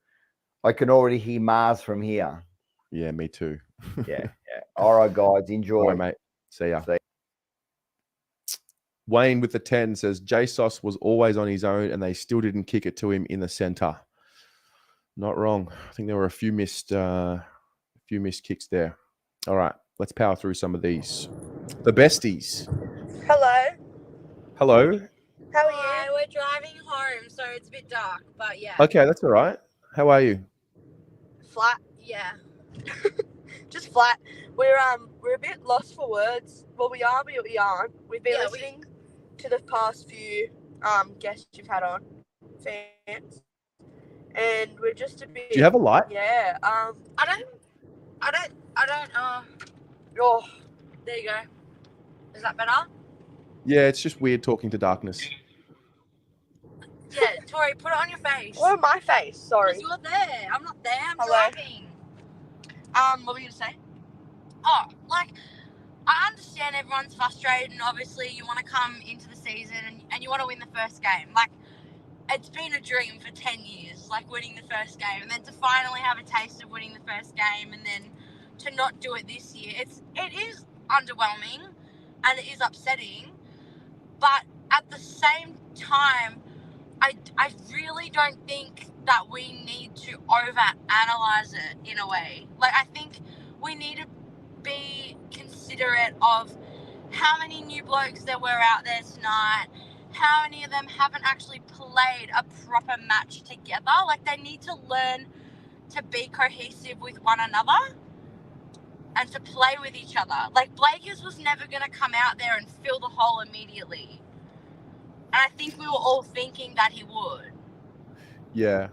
Speaker 8: I can already hear Mars from here.
Speaker 1: Yeah, me too.
Speaker 8: yeah. All right, guys, enjoy.
Speaker 1: All right, mate. See ya. Wayne with the 10 says JSOS was always on his own and they still didn't kick it to him in the center. Not wrong. I think there were a few missed kicks there. All right, let's power through some of these. The Besties.
Speaker 9: Hello.
Speaker 1: Hello.
Speaker 9: How are you? We're driving home, so it's a bit dark, but yeah.
Speaker 1: Okay, that's all right. How are you?
Speaker 9: Flat, yeah. Just flat. We're a bit lost for words. Well, we are, but we aren't. We've been listening to the past few guests you've had on, fans, and we're just a bit.
Speaker 1: Do you have a light?
Speaker 9: Yeah. I don't. Oh, there you go. Is that better?
Speaker 1: Yeah, it's just weird talking to darkness.
Speaker 9: Yeah, Tori, put it on your face. What on my face? Sorry. Because you're there. I'm not there. I'm driving. What were you going to say? Oh, like, I understand everyone's frustrated and obviously you want to come into the season and you want to win the first game. Like, it's been a dream for 10 years, like winning the first game. And then to finally have a taste of winning the first game and then to not do it this year, it is underwhelming and it is upsetting. But at the same time, I really don't think that we need to over-analyze it in a way. Like, I think we need to be considerate of how many new blokes there were out there tonight, how many of them haven't actually played a proper match together. Like, they need to learn to be cohesive with one another and to play with each other. Like, Blakers was never going to come out there and fill the hole immediately. And I think we were all thinking that he would.
Speaker 1: Yeah.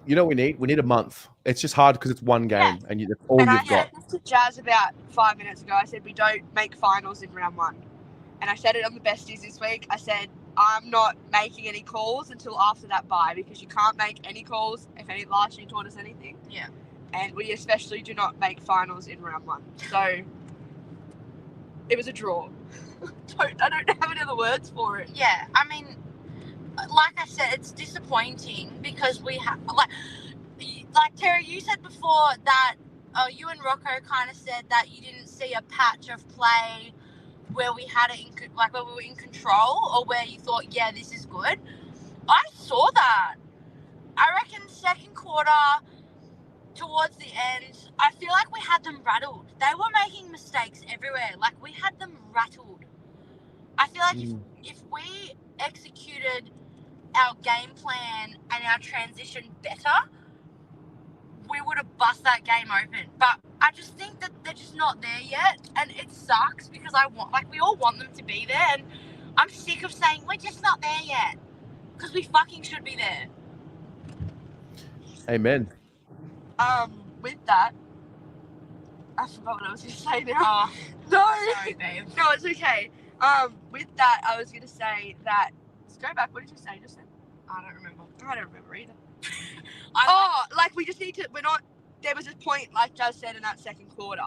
Speaker 1: You know what we need? We need a month. It's just hard because it's one game and that's all you've got.
Speaker 9: I said to Jazz about 5 minutes ago, I said we don't make finals in round one. And I said it on the Besties this week. I said I'm not making any calls until after that bye because you can't make any calls if any last year taught us anything. Yeah.
Speaker 10: and we especially do not make finals in round 1. So it was a draw. I don't have any other words for it.
Speaker 9: Yeah, I mean, like I said, it's disappointing because we have like Terry, you said before that you and Rocco kind of said that you didn't see a patch of play where we had it where we were in control, or where you thought, yeah, this is good. I saw that. I reckon second quarter towards the end, I feel like we had them rattled. They were making mistakes everywhere. Like, we had them rattled. I feel like if we executed our game plan and our transition better, we would have bust that game open. But I just think that they're just not there yet, and it sucks because we all want them to be there, and I'm sick of saying we're just not there yet because we fucking should be there.
Speaker 1: Amen.
Speaker 10: With that, I forgot what I was going to say now.
Speaker 9: Oh,
Speaker 10: no,
Speaker 9: sorry, babe.
Speaker 10: No, it's okay. With that, I was going to say that. Let's go back. What did you say just then?
Speaker 9: I don't remember.
Speaker 10: I don't remember either.
Speaker 9: Like
Speaker 10: we just need to. We're not. There was a point, like Jazz said, in that second quarter,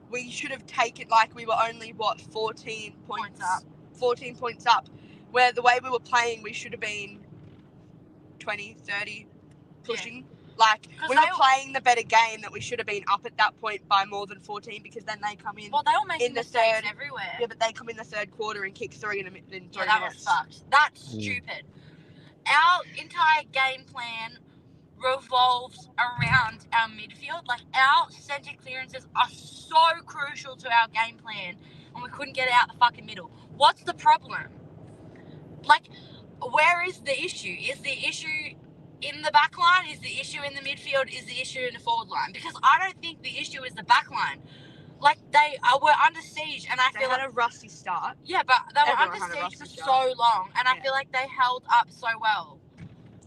Speaker 10: we should have taken. Like, we were only 14 points up. 14 points up. Where the way we were playing, we should have been 20, 30 pushing. Yeah. Like, we were playing the better game, that we should have been up at that point by more than 14, because then they come in.
Speaker 9: Well, they were making mistakes everywhere.
Speaker 10: Yeah, but they come in the third quarter and kick 3 in 3 minutes.
Speaker 9: That was fucked. That's stupid. Our entire game plan revolves around our midfield. Like, our centre clearances are so crucial to our game plan, and we couldn't get it out the fucking middle. What's the problem? Like, where is the issue? Is the issue in the back line? Is the issue in the midfield? Is the issue in the forward line? Because I don't think the issue is the back line. Like, they were under siege, and I feel like
Speaker 10: they had a rusty start.
Speaker 9: Yeah, but they were under siege for so long, and I feel like they held up so well.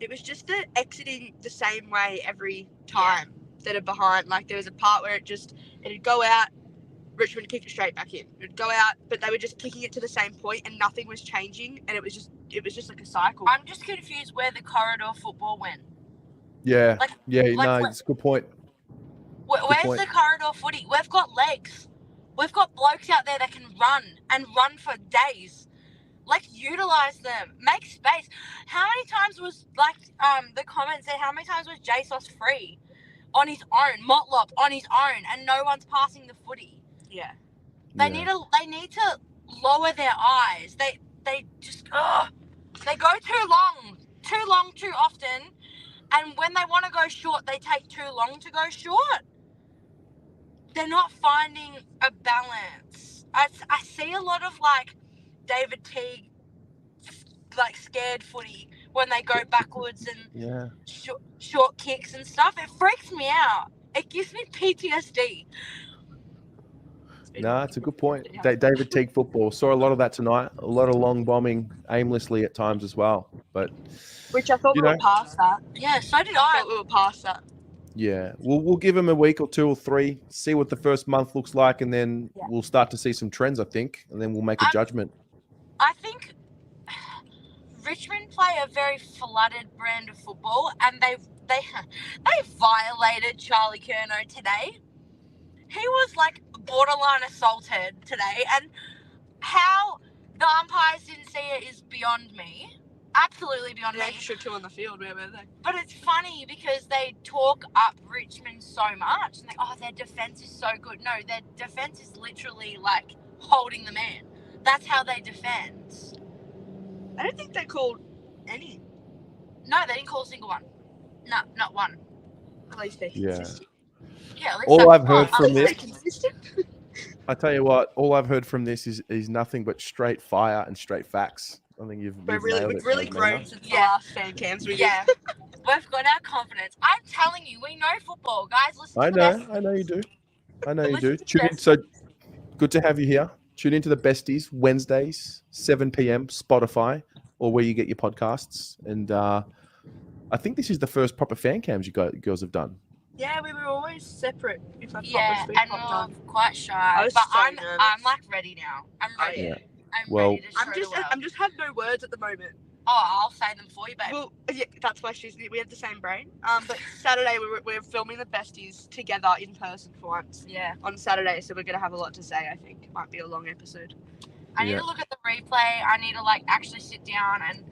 Speaker 10: It was just the exiting the same way every time that are behind. Like, there was a part where it'd go out, Richmond kicked it straight back in. It'd go out, but they were just kicking it to the same point, and nothing was changing, and it was just like a cycle.
Speaker 9: I'm just confused where the corridor football went.
Speaker 1: Yeah, it's a good point.
Speaker 9: Where's the corridor footy? We've got legs. We've got blokes out there that can run for days. Like, utilize them. Make space. How many times was, like, the comment said, how many times was Jesus free on his own, Motlop on his own, and no one's passing the footy?
Speaker 10: Yeah.
Speaker 9: They need to lower their eyes. They just they go too long too often, and when they want to go short, they take too long to go short. They're not finding a balance. I see a lot of, like, David Teague, like, scared footy when they go backwards and short kicks and stuff. It freaks me out. It gives me PTSD.
Speaker 1: No, it's a good point. David Teague football. Saw a lot of that tonight. A lot of long bombing aimlessly at times as well. But
Speaker 10: which I thought we were past that.
Speaker 9: Yeah, so did
Speaker 10: I thought we were past that.
Speaker 1: Yeah, we'll give him a week or 2 or 3, see what the first month looks like, and then we'll start to see some trends, I think, and then we'll make a judgment.
Speaker 9: I think Richmond play a very flooded brand of football, and they violated Charlie Curnow today. He was, like, borderline assaulted today, and how the umpires didn't see it is beyond me. Absolutely beyond me.
Speaker 10: They should 2 on the field, where were they?
Speaker 9: But it's funny because they talk up Richmond so much, and their defense is so good. No, their defense is literally, like, holding the man. That's how they defend.
Speaker 10: I don't think they called any.
Speaker 9: No, they didn't call a single one. No, not one.
Speaker 10: At least they're consistent.
Speaker 9: Yeah,
Speaker 1: all I've heard from this,
Speaker 10: consistent.
Speaker 1: I tell you what, all I've heard from this is nothing but straight fire and straight facts. I think we've
Speaker 10: really grown since the last fan cams.
Speaker 9: We've got our confidence. I'm telling you, we know football, guys. Listen.
Speaker 1: I know you do. Tune in. So good to have you here. Tune into the Besties Wednesdays, 7 p.m. Spotify, or where you get your podcasts. And I think this is the first proper fan cams you girls have done.
Speaker 10: Yeah, we were always separate.
Speaker 9: And we were quite shy. But I'm like ready now. I'm ready.
Speaker 10: I'm just have no words at the moment.
Speaker 9: Oh, I'll say them for you, babe.
Speaker 10: Well, yeah, that's why we have the same brain. But Saturday we're filming the Besties together in person for once.
Speaker 9: Yeah.
Speaker 10: On Saturday, so we're gonna have a lot to say. I think it might be a long episode.
Speaker 9: I need to look at the replay. I need to actually sit down and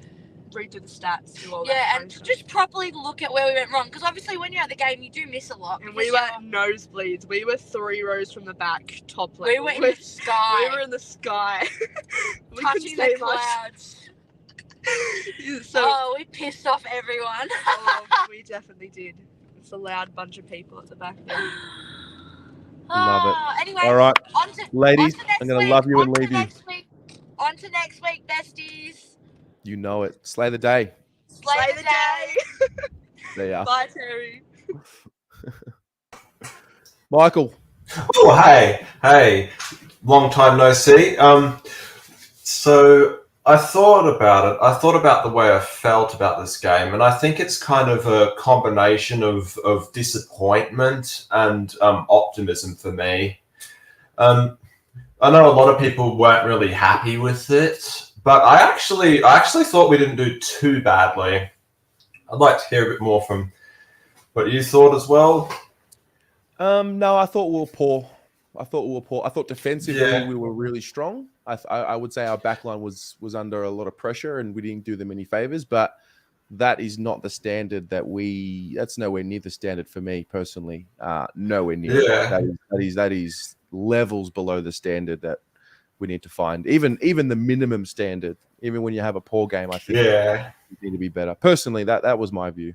Speaker 10: read through the stats. Do all
Speaker 9: yeah,
Speaker 10: that
Speaker 9: and
Speaker 10: kind of
Speaker 9: just properly look at where we went wrong. Because obviously, when you're at the game, you do miss a lot.
Speaker 10: And we were nosebleeds. We were 3 rows from the back, top level.
Speaker 9: We were in the sky.
Speaker 10: We were in the sky. We
Speaker 9: touching
Speaker 10: couldn't
Speaker 9: the
Speaker 10: see much.
Speaker 9: clouds.
Speaker 10: So,
Speaker 9: we pissed off everyone.
Speaker 10: we definitely did. It's a loud bunch of people at the back there.
Speaker 1: Love it.
Speaker 9: Anyways,
Speaker 1: All right, ladies,
Speaker 9: I'm
Speaker 1: going to love you and leave you.
Speaker 9: On to next week, Besties.
Speaker 1: You know it. Slay the day.
Speaker 10: Slay the day.
Speaker 1: There you are.
Speaker 10: Bye, Terry.
Speaker 1: Michael.
Speaker 11: Oh, hey, long time no see. So I thought about it. I thought about the way I felt about this game, and I think it's kind of a combination of disappointment and optimism for me. I know a lot of people weren't really happy with it, but I actually thought we didn't do too badly. I'd like to hear a bit more from what you thought as well.
Speaker 1: No, I thought we were poor. I thought defensively we were really strong. I would say our backline was under a lot of pressure and we didn't do them any favors, but that is not the standard that's nowhere near the standard for me personally. Nowhere near.
Speaker 11: Yeah.
Speaker 1: That is levels below the standard that we need to find. Even the minimum standard, even when you have a poor game, I think you need to be better. Personally, that was my view.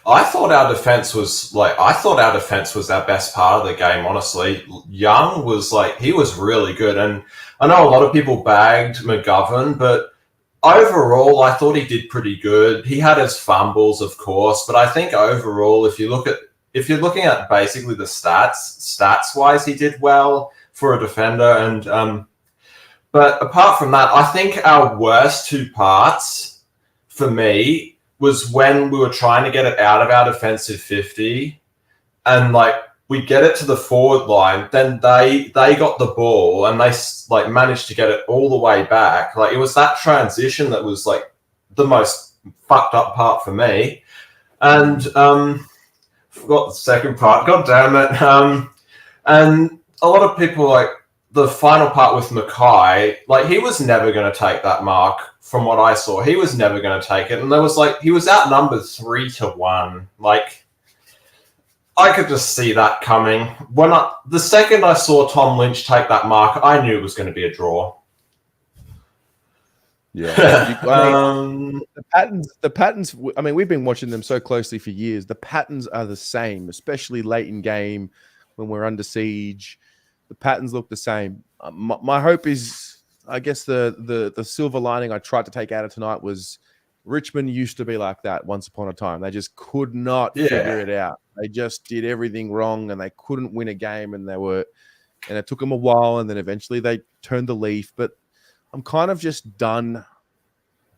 Speaker 11: I thought our defense was our best part of the game, honestly. Young was he was really good. And I know a lot of people bagged McGovern, but overall, I thought he did pretty good. He had his fumbles, of course, but I think overall, if you're looking at basically the stats wise, he did well for a defender. And but apart from that, I think our worst 2 parts for me was when we were trying to get it out of our defensive 50 and we get it to the forward line, then they got the ball and they managed to get it all the way back. It was that transition that was the most fucked up part for me. And forgot the second part. God damn it. And a lot of people the final part with Mackay, he was never going to take that mark. From what I saw, he was never going to take it, and there was he was outnumbered 3-1. I could just see that coming. The second I saw Tom Lynch take that mark, I knew it was going to be a draw.
Speaker 1: Yeah, the patterns. I mean, we've been watching them so closely for years. The patterns are the same, especially late in game when we're under siege. The patterns look the same. My hope is, I guess the silver lining I tried to take out of tonight was Richmond used to be like that once upon a time. They just could not figure it out. They just did everything wrong and they couldn't win a game and it took them a while and then eventually they turned the leaf. But I'm kind of just done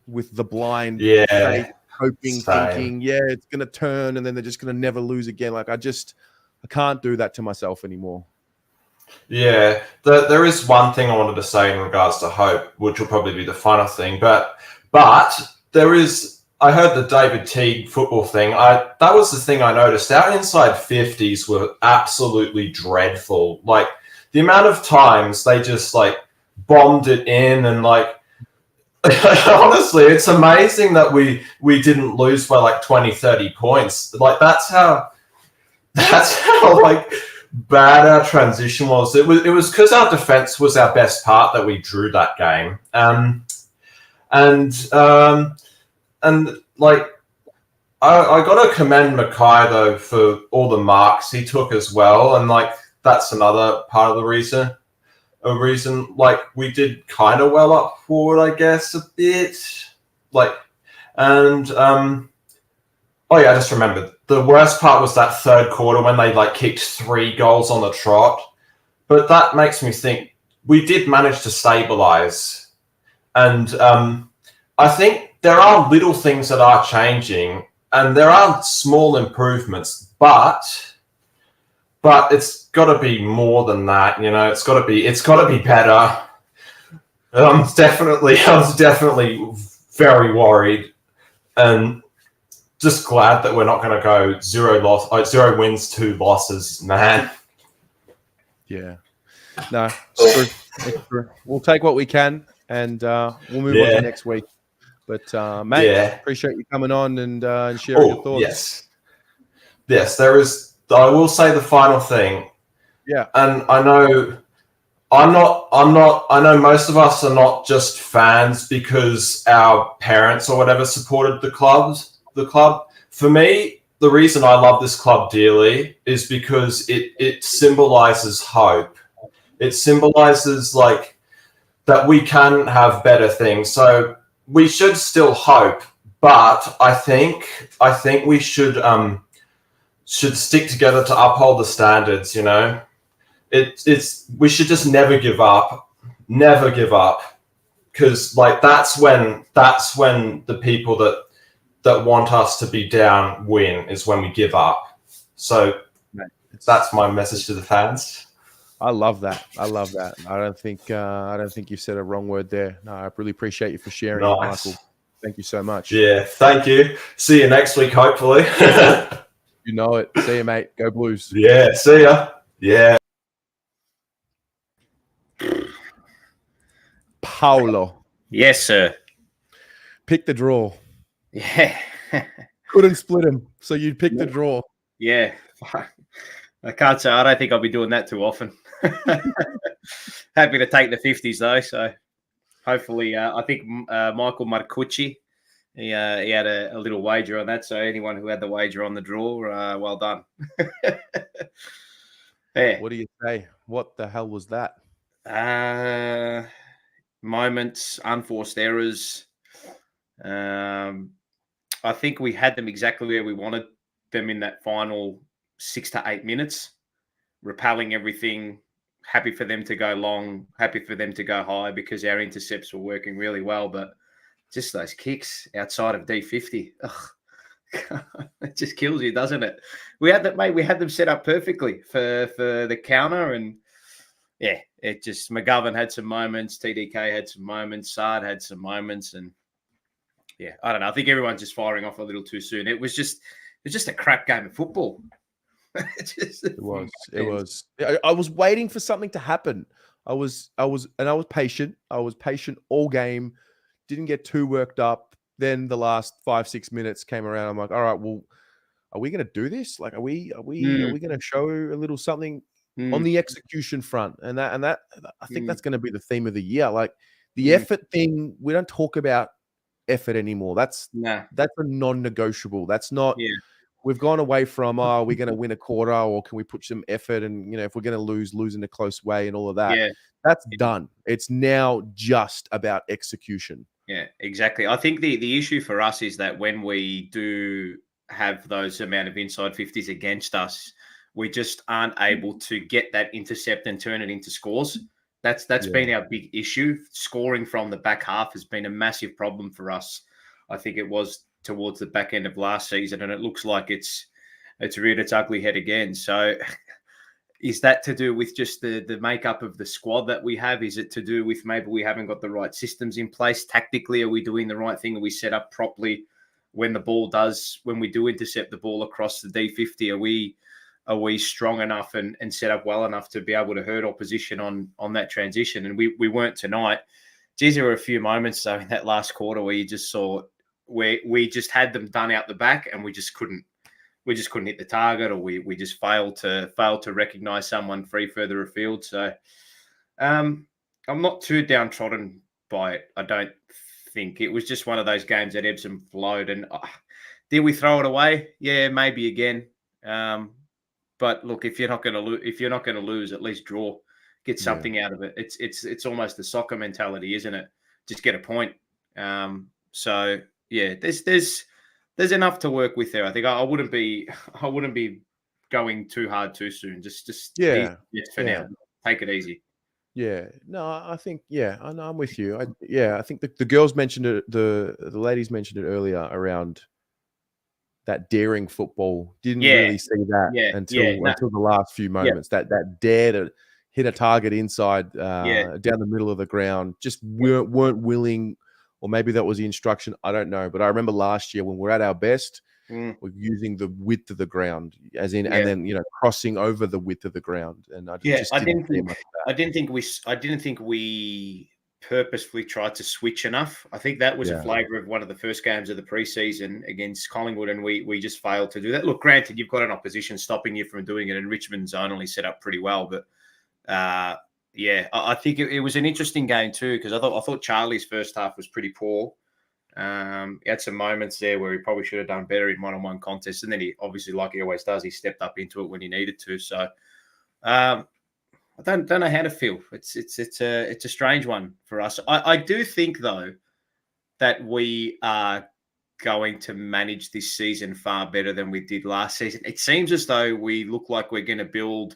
Speaker 1: with the blind faith, hoping, thinking, it's going to turn and then they're just going to never lose again. I can't do that to myself anymore.
Speaker 11: Yeah, there is one thing I wanted to say in regards to hope, which will probably be the final thing. But there is. I heard the David Teague football thing. That was the thing I noticed. Our inside 50s were absolutely dreadful. The amount of times they just bombed it in and honestly, it's amazing that we didn't lose by 20, 30 points. That's how bad our transition was. It was because our defense was our best part that we drew that game. I got to commend Mackay though for all the marks he took as well, and that's another part of the reason. We did kind of well up forward, I guess, a bit. I just remembered. The worst part was that third quarter when they kicked 3 goals on the trot. But that makes me think we did manage to stabilize. And I think there are little things that are changing and there are small improvements, but it's got to be more than that. It's got to be better. I was definitely very worried, and just glad that we're not going to go 0 wins, 2 losses, man.
Speaker 1: Yeah. No, it's true. It's true. We'll take what we can, and we'll move on to next week. But, mate, appreciate you coming on and sharing your thoughts.
Speaker 11: Yes, there is. I will say the final thing.
Speaker 1: Yeah.
Speaker 11: And I know I know most of us are not just fans because our parents or whatever supported the club. For me, the reason I love this club dearly is because it symbolizes hope. It symbolizes like that we can have better things. So we should still hope, but I think we should stick together to uphold the standards, you know. We should just never give up, because like that's when the people that want us to be down win, is when we give up. So that's my message to the fans.
Speaker 1: I love that. I don't think you said a wrong word there. No, I really appreciate you for sharing, Michael. Thank you so much.
Speaker 11: Yeah, thank you. See you next week, hopefully.
Speaker 1: You know it. See you, mate. Go Blues.
Speaker 11: Yeah, see ya. Yeah.
Speaker 1: Paulo.
Speaker 12: Yes, sir.
Speaker 1: Pick the draw.
Speaker 12: Yeah.
Speaker 1: Couldn't split him, so you'd pick the draw.
Speaker 12: Yeah. I can't say I don't think I'll be doing that too often. Happy to take the 50s though. So hopefully, I think Michael Marcucci, he had a little wager on that. So anyone who had the wager on the draw, well done. Yeah.
Speaker 1: What do you say? What the hell was that?
Speaker 12: Moments, unforced errors. I think we had them exactly where we wanted them in that final 6 to 8 minutes, repelling everything. Happy for them to go long, happy for them to go high, because our intercepts were working really well. But just those kicks outside of D50, it just kills you, doesn't it? We had that, mate. We had them set up perfectly for the counter, and yeah, it just, McGovern had some moments, TDK had some moments, Sard had some moments, and yeah, I don't know. I think everyone's just firing off a little too soon. It was just a crap game of football.
Speaker 1: It was. I was waiting for something to happen. I was patient. I was patient all game. Didn't get too worked up. Then the last 5-6 minutes came around. I'm like, all right, well, are we going to do this? Like, are we going to show a little something on the execution front? And that I think that's going to be the theme of the year. Like the effort thing, we don't talk about effort anymore. That's a non-negotiable. That's not. Yeah. We've gone away from, are we going to win a quarter, or can we put some effort? And, you know, if we're going to lose in a close way and all of that, that's done. It's now just about execution.
Speaker 12: Yeah, exactly. I think the issue for us is that when we do have those amount of inside 50s against us, we just aren't able to get that intercept and turn it into scores. That's been our big issue. Scoring from the back half has been a massive problem for us. I think it was towards the back end of last season, and it looks like it's reared its ugly head again. So is that to do with just the makeup of the squad that we have? Is it to do with maybe we haven't got the right systems in place? Tactically, are we doing the right thing? Are we set up properly when we do intercept the ball across the D50? Are we strong enough and set up well enough to be able to hurt opposition on that transition? And we weren't tonight. Geez, there were a few moments though in that last quarter where you just saw where we just had them done out the back, and we just couldn't hit the target, or we just failed to recognize someone free further afield. So I'm not too downtrodden by it. I don't think. It was just one of those games that ebbs and flowed. And did we throw it away? Yeah, maybe again. But look, if you're not going to lose, at least draw, get something out of it. It's almost the soccer mentality, isn't it? Just get a point. So yeah, there's enough to work with there. I think I wouldn't be going too hard too soon. Just for now. Take it easy.
Speaker 1: Yeah. No, I think I know, I'm with you. I think the girls mentioned it. The ladies mentioned it earlier around that daring football. Didn't really see that until the last few moments. That dare to hit a target inside down the middle of the ground. Just weren't willing or maybe that was the instruction. I don't know. But I remember last year when we're at our best, we're using the width of the ground, as in, and then crossing over the width of the ground. And I just didn't
Speaker 12: think we purposefully tried to switch enough. I think that was a flavour of one of the first games of the preseason against Collingwood, and we just failed to do that. Look, granted, you've got an opposition stopping you from doing it, and Richmond's only set up pretty well. But I think it was an interesting game too, because I thought Charlie's first half was pretty poor. He had some moments there where he probably should have done better in one-on-one contests, and then he obviously, like he always does, he stepped up into it when he needed to. So I don't know how to feel. It's a strange one for us. I do think though that we are going to manage this season far better than we did last season. It seems as though we look like we're going to build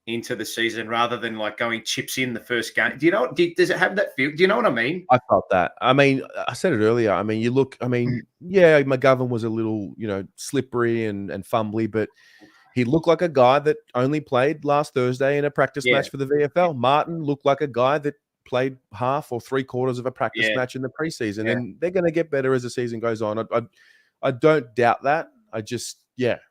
Speaker 12: into the season rather than like going chips in the first game. Do you know? Does it have that feel? Do you know what I mean?
Speaker 1: I felt that. I mean, I said it earlier. I mean, McGovern was a little, slippery and fumbly, but he looked like a guy that only played last Thursday in a practice match for the VFL. Martin looked like a guy that played half or three-quarters of a practice match in the preseason, and they're going to get better as the season goes on. I don't doubt that.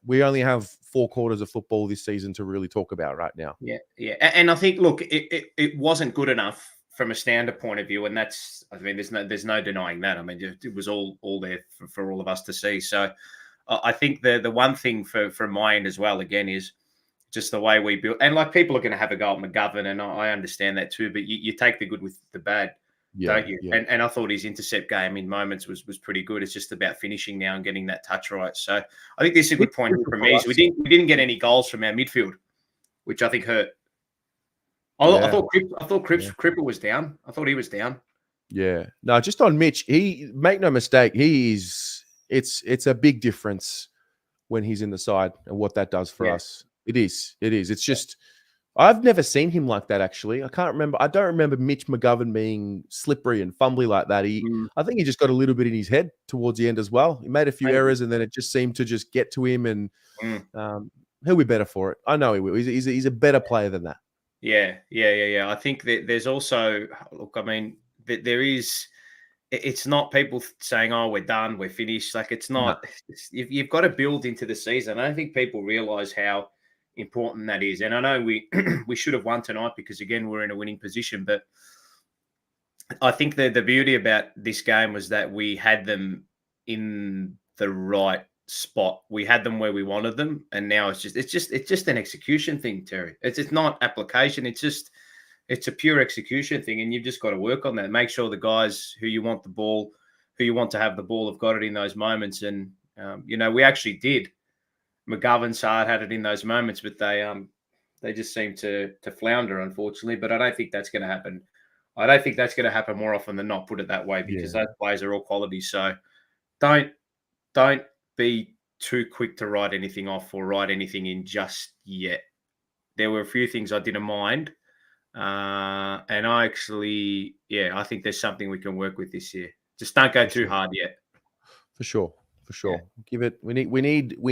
Speaker 1: We only have 4 quarters of football this season to really talk about right now.
Speaker 12: Yeah. And I think, look, it wasn't good enough from a standard point of view, and there's no denying that. I mean, it was all there for all of us to see. So I think the one thing from my end as well, again, is just the way we build. And like, people are going to have a go at McGovern, and I understand that too. But you take the good with the bad, don't you? Yeah. And I thought his intercept game in moments was pretty good. It's just about finishing now and getting that touch right. So I think this is a good point for me. We didn't get any goals from our midfield, which I think hurt. I thought Cripper was down. I thought he was down.
Speaker 1: Yeah. No, just on Mitch, make no mistake, it's a big difference when he's in the side and what that does for us. It is. It's just, I've never seen him like that, actually. I don't remember Mitch McGovern being slippery and fumbly like that. I think he just got a little bit in his head towards the end as well. He made a few errors, and then it just seemed to just get to him, and he'll be better for it. I know he will. He's a better player than that.
Speaker 12: Yeah. I think that there's also, look, I mean, there is, it's not people saying, oh, we're done, we're finished. Like, it's not, you've got to build into the season. I don't think people realize how important that is. And I know we should have won tonight because, again, we're in a winning position. But I think the beauty about this game was that we had them in the right spot. We had them where we wanted them, and now it's just an execution thing, Terry. It's not application. It's a pure execution thing, and you've just got to work on that. Make sure the guys who you want to have the ball have got it in those moments. And we actually did. McGovern, Saad had it in those moments, but they just seem to flounder, unfortunately. But I don't think that's going to happen. I don't think that's going to happen more often than not, put it that way, because those players are all quality. So don't be too quick to write anything off or write anything in just yet. There were a few things I didn't mind. And I actually, I think there's something we can work with this year. Just don't go too hard yet.
Speaker 1: For sure. Give it. We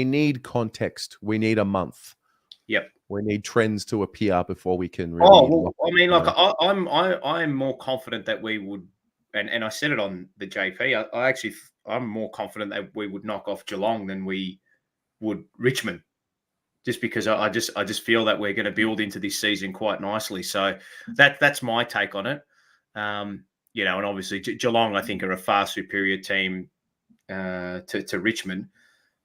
Speaker 1: need context. We need a month.
Speaker 12: Yep. We
Speaker 1: need trends to appear before we can really.
Speaker 12: I'm more confident that we would, and I said it on the JP. I'm more confident that we would knock off Geelong than we would Richmond. Just because I just feel that we're going to build into this season quite nicely. So that's my take on it. And obviously Geelong, I think, are a far superior team to Richmond.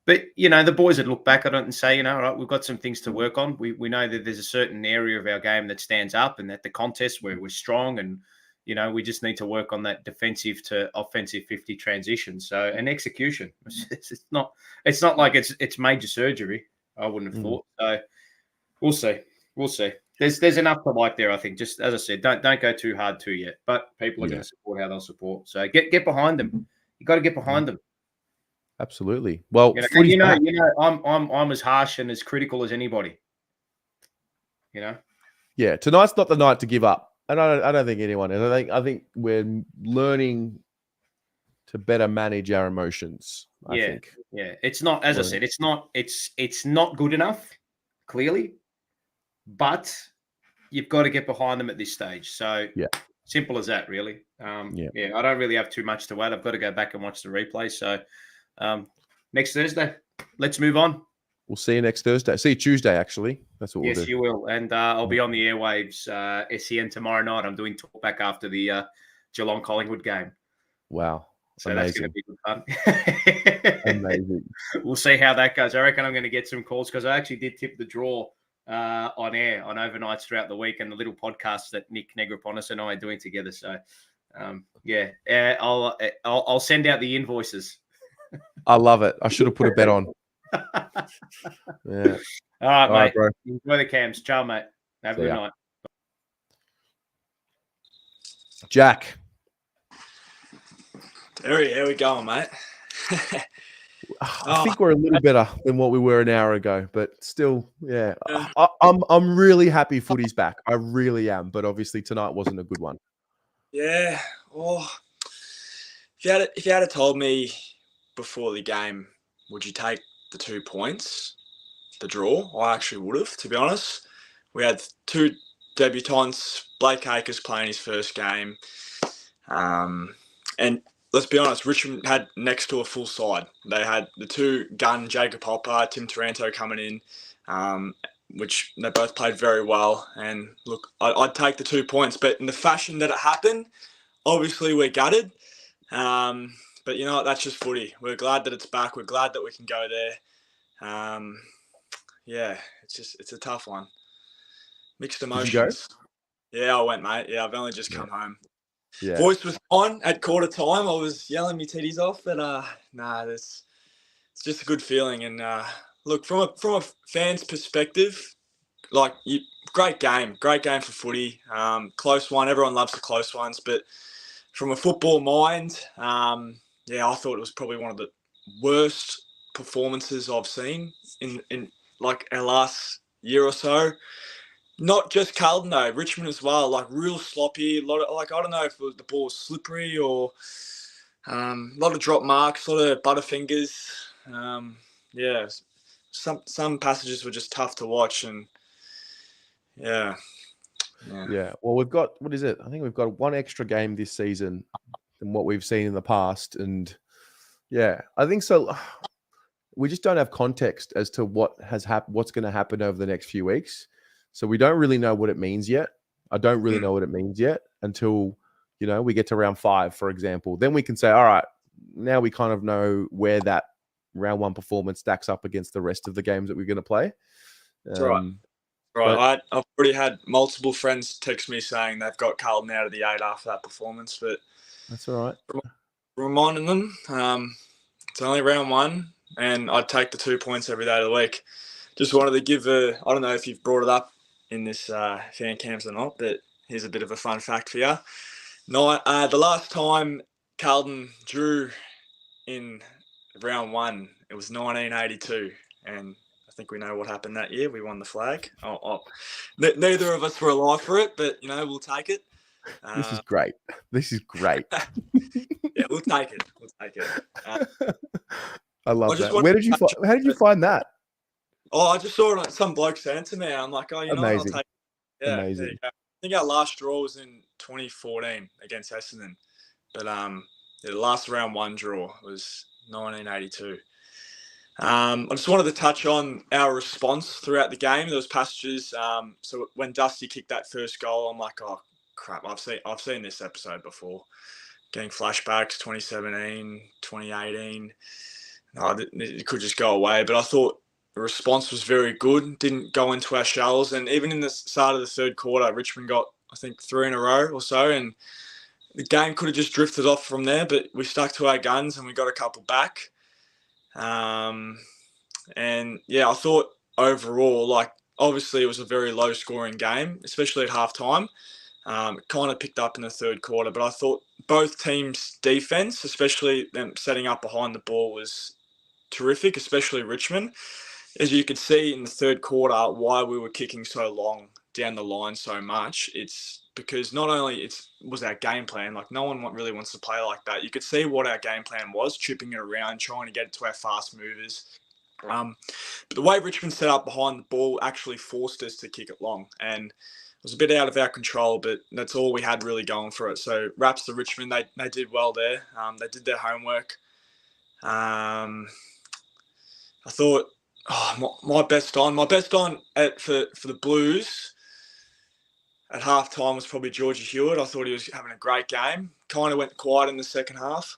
Speaker 12: But, the boys would look back at it and say, all right, we've got some things to work on. We know that there's a certain area of our game that stands up, and that the contest where we're strong, and, we just need to work on that defensive to offensive 50 transition. So, and execution. It's not like it's major surgery. I wouldn't have thought. So we'll see. There's enough to like there, I think. Just as I said, don't go too hard too yet. But people are going to support how they'll support. So get behind them. You got to get behind them.
Speaker 1: Absolutely. Well,
Speaker 12: I'm as harsh and as critical as anybody.
Speaker 1: Yeah, tonight's not the night to give up, and I don't think anyone is. I think we're learning to better manage our emotions. I think.
Speaker 12: Yeah. It's not, as I said, it's not good enough, clearly, but you've got to get behind them at this stage. So Simple as that, really. Yeah, I don't really have too much to add. I've got to go back and watch the replay. So next Thursday, let's move on.
Speaker 1: We'll see you next Thursday. See you Tuesday, actually. That's what we'll do.
Speaker 12: Yes, you will. And I'll be on the airwaves, SEN tomorrow night. I'm doing talkback after the Geelong Collingwood game.
Speaker 1: Wow.
Speaker 12: So
Speaker 1: amazing.
Speaker 12: that's going to be good fun.
Speaker 1: Amazing.
Speaker 12: We'll see how that goes. I reckon I'm going to get some calls because I actually did tip the draw on air on overnights throughout the week and the little podcasts that Nick Negroponis and I are doing together. So, I'll send out the invoices.
Speaker 1: I love it. I should have put a bet on. Yeah.
Speaker 12: All right, mate.
Speaker 1: Bro.
Speaker 12: Enjoy the cams. Ciao, mate. Have a good night.
Speaker 1: Jack.
Speaker 13: Terry, how we going, mate?
Speaker 1: I think we're a little better than what we were an hour ago, but still, yeah. I'm really happy footy's back. I really am, but obviously tonight wasn't a good one.
Speaker 13: Yeah. Oh, if you had told me before the game, would you take the 2 points, the draw? I actually would have, to be honest. We had 2 debutants. Blake Acres playing his first game, and let's be honest, Richmond had next to a full side. They had the 2 gun, Jacob Hopper, Tim Taranto coming in, which they both played very well. And look, I'd take the 2 points, but in the fashion that it happened, obviously we're gutted. But you know what, that's just footy. We're glad that it's back. We're glad that we can go there. Yeah, it's a tough one. Mixed emotions.
Speaker 1: Did you go?
Speaker 13: Yeah, I went, mate. Yeah, I've only just come home.
Speaker 1: Yeah.
Speaker 13: Voice was on at quarter time. I was yelling me titties off, but it's just a good feeling. And look, from a fan's perspective, great game for footy. Close one. Everyone loves the close ones, but from a football mind, I thought it was probably one of the worst performances I've seen in like our last year or so. Not just Carlton though, Richmond as well. Like real sloppy. A lot of I don't know if the ball was slippery or a lot of drop marks, a lot of butterfingers. Some passages were just tough to watch, and yeah.
Speaker 1: Well, we've got what is it? I think we've got one extra game this season than what we've seen in the past, and I think so. We just don't have context as to what's going to happen over the next few weeks. So we don't really know what it means yet. I don't really know what it means yet until, we get to round 5, for example. Then we can say, all right, now we kind of know where that round 1 performance stacks up against the rest of the games that we're going to play.
Speaker 13: That's right. Right. I've already had multiple friends text me saying they've got Carlton out of the 8 after that performance, but
Speaker 1: that's all right.
Speaker 13: Reminding them, it's only round 1, and I'd take the 2 points every day of the week. Just wanted to give I don't know if you've brought it up in this fan camps or not, but here's a bit of a fun fact for you. The last time Carlton drew in round 1, it was 1982, and I think we know what happened that year. We won the flag. Neither of us were alive for it, but we'll take it.
Speaker 1: This is great.
Speaker 13: Yeah, we'll take it.
Speaker 1: I love that. How did you find that?
Speaker 13: Oh, I just saw it. Some bloke sent it to me. I'm like, I'll take it. Yeah,
Speaker 1: amazing.
Speaker 13: I think our last draw was in 2014 against Essendon, but the last round 1 draw was 1982. I just wanted to touch on our response throughout the game. There was passages. So when Dusty kicked that first goal, I'm like, oh crap! I've seen this episode before. Getting flashbacks, 2017, 2018. It could just go away. But I thought the response was very good. Didn't go into our shells. And even in the start of the third quarter, Richmond got, I think, 3 in a row or so. And the game could have just drifted off from there. But we stuck to our guns and we got a couple back. And I thought overall, obviously it was a very low scoring game, especially at halftime. It kind of picked up in the third quarter, but I thought both teams' defense, especially them setting up behind the ball, was terrific, especially Richmond. As you could see in the third quarter, why we were kicking so long down the line so much, it's because not only was our game plan, no one really wants to play like that. You could see what our game plan was, chipping it around, trying to get it to our fast movers. But the way Richmond set up behind the ball actually forced us to kick it long. And was a bit out of our control, but that's all we had really going for it. So raps to Richmond, they did well there. They did their homework. I thought my best on for the Blues at halftime was probably Georgie Hewitt. I thought he was having a great game. Kind of went quiet in the second half.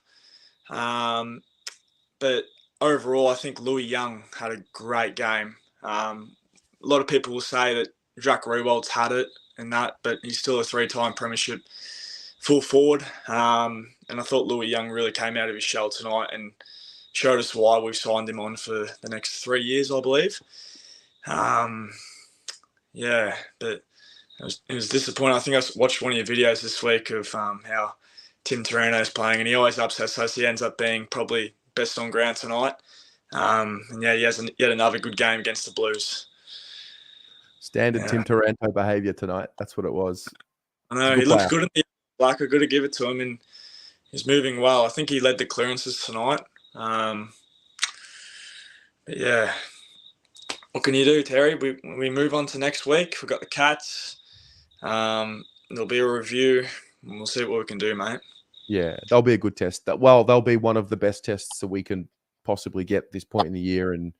Speaker 13: But overall, I think Louis Young had a great game. A lot of people will say that Jack Rewald's had it and that, but he's still a 3-time premiership full forward. And I thought Louis Young really came out of his shell tonight and showed us why we've signed him on for the next 3 years, I believe. Yeah, but it was disappointing. I think I watched one of your videos this week of how Tim Torino's playing, and he always upsets us. He ends up being probably best on ground tonight. And yeah, he has yet another good game against the Blues.
Speaker 1: Standard Tim Taranto behaviour tonight. That's what it was.
Speaker 13: I know, he looks good in the black. I've got to give it to him, and he's moving well. I think he led the clearances tonight. But yeah, what can you do, Terry? We move on to next week. We've got the Cats. There'll be a review, and we'll see what we can do, mate.
Speaker 1: Yeah, they'll be a good test. They'll be one of the best tests that we can possibly get at this point in the year, and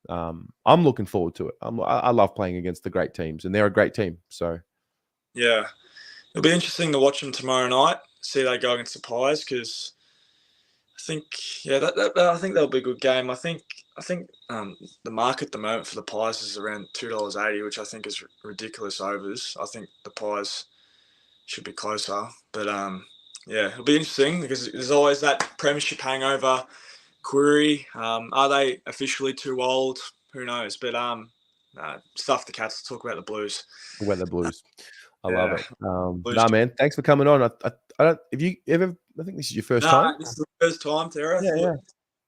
Speaker 1: I'm looking forward to it. I love playing against the great teams, and they're a great team. So
Speaker 13: yeah, it'll be interesting to watch them tomorrow night. See how they go against the Pies, because I think I think that'll be a good game. I think the market at the moment for the Pies is around $2.80, which I think is ridiculous overs. I think the Pies should be closer, but yeah, it'll be interesting because there's always that premiership hangover query. Are they officially too old? Who knows? But stuff the Cats. Talk about the Blues.
Speaker 1: Weather Blues. I love it. Man, thanks for coming on. I don't. Have you ever? I think this is your first time.
Speaker 13: This is the first time, Tara.
Speaker 1: Yeah.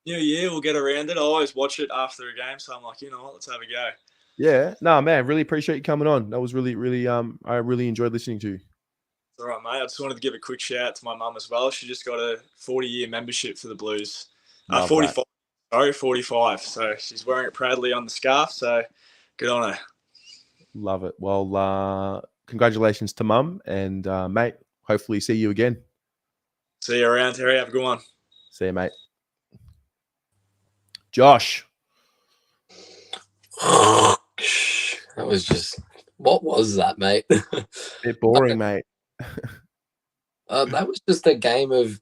Speaker 13: New year, we'll get around it. I always watch it after a game, so I'm like, you know what? Let's have a go.
Speaker 1: Yeah. No, man. Really appreciate you coming on. That was really. I really enjoyed listening to you.
Speaker 13: All right, mate. I just wanted to give a quick shout out to my mum as well. She just got a 40-year membership for the Blues. 45. That. Sorry, 45. So she's wearing it proudly on the scarf. So good on her.
Speaker 1: Love it. Well, congratulations to mum and mate. Hopefully see you again.
Speaker 13: See you around, Terry. Have a good one.
Speaker 1: See you, mate. Josh.
Speaker 14: That was just, what was that, mate?
Speaker 1: Bit boring, mate.
Speaker 14: That was just a game of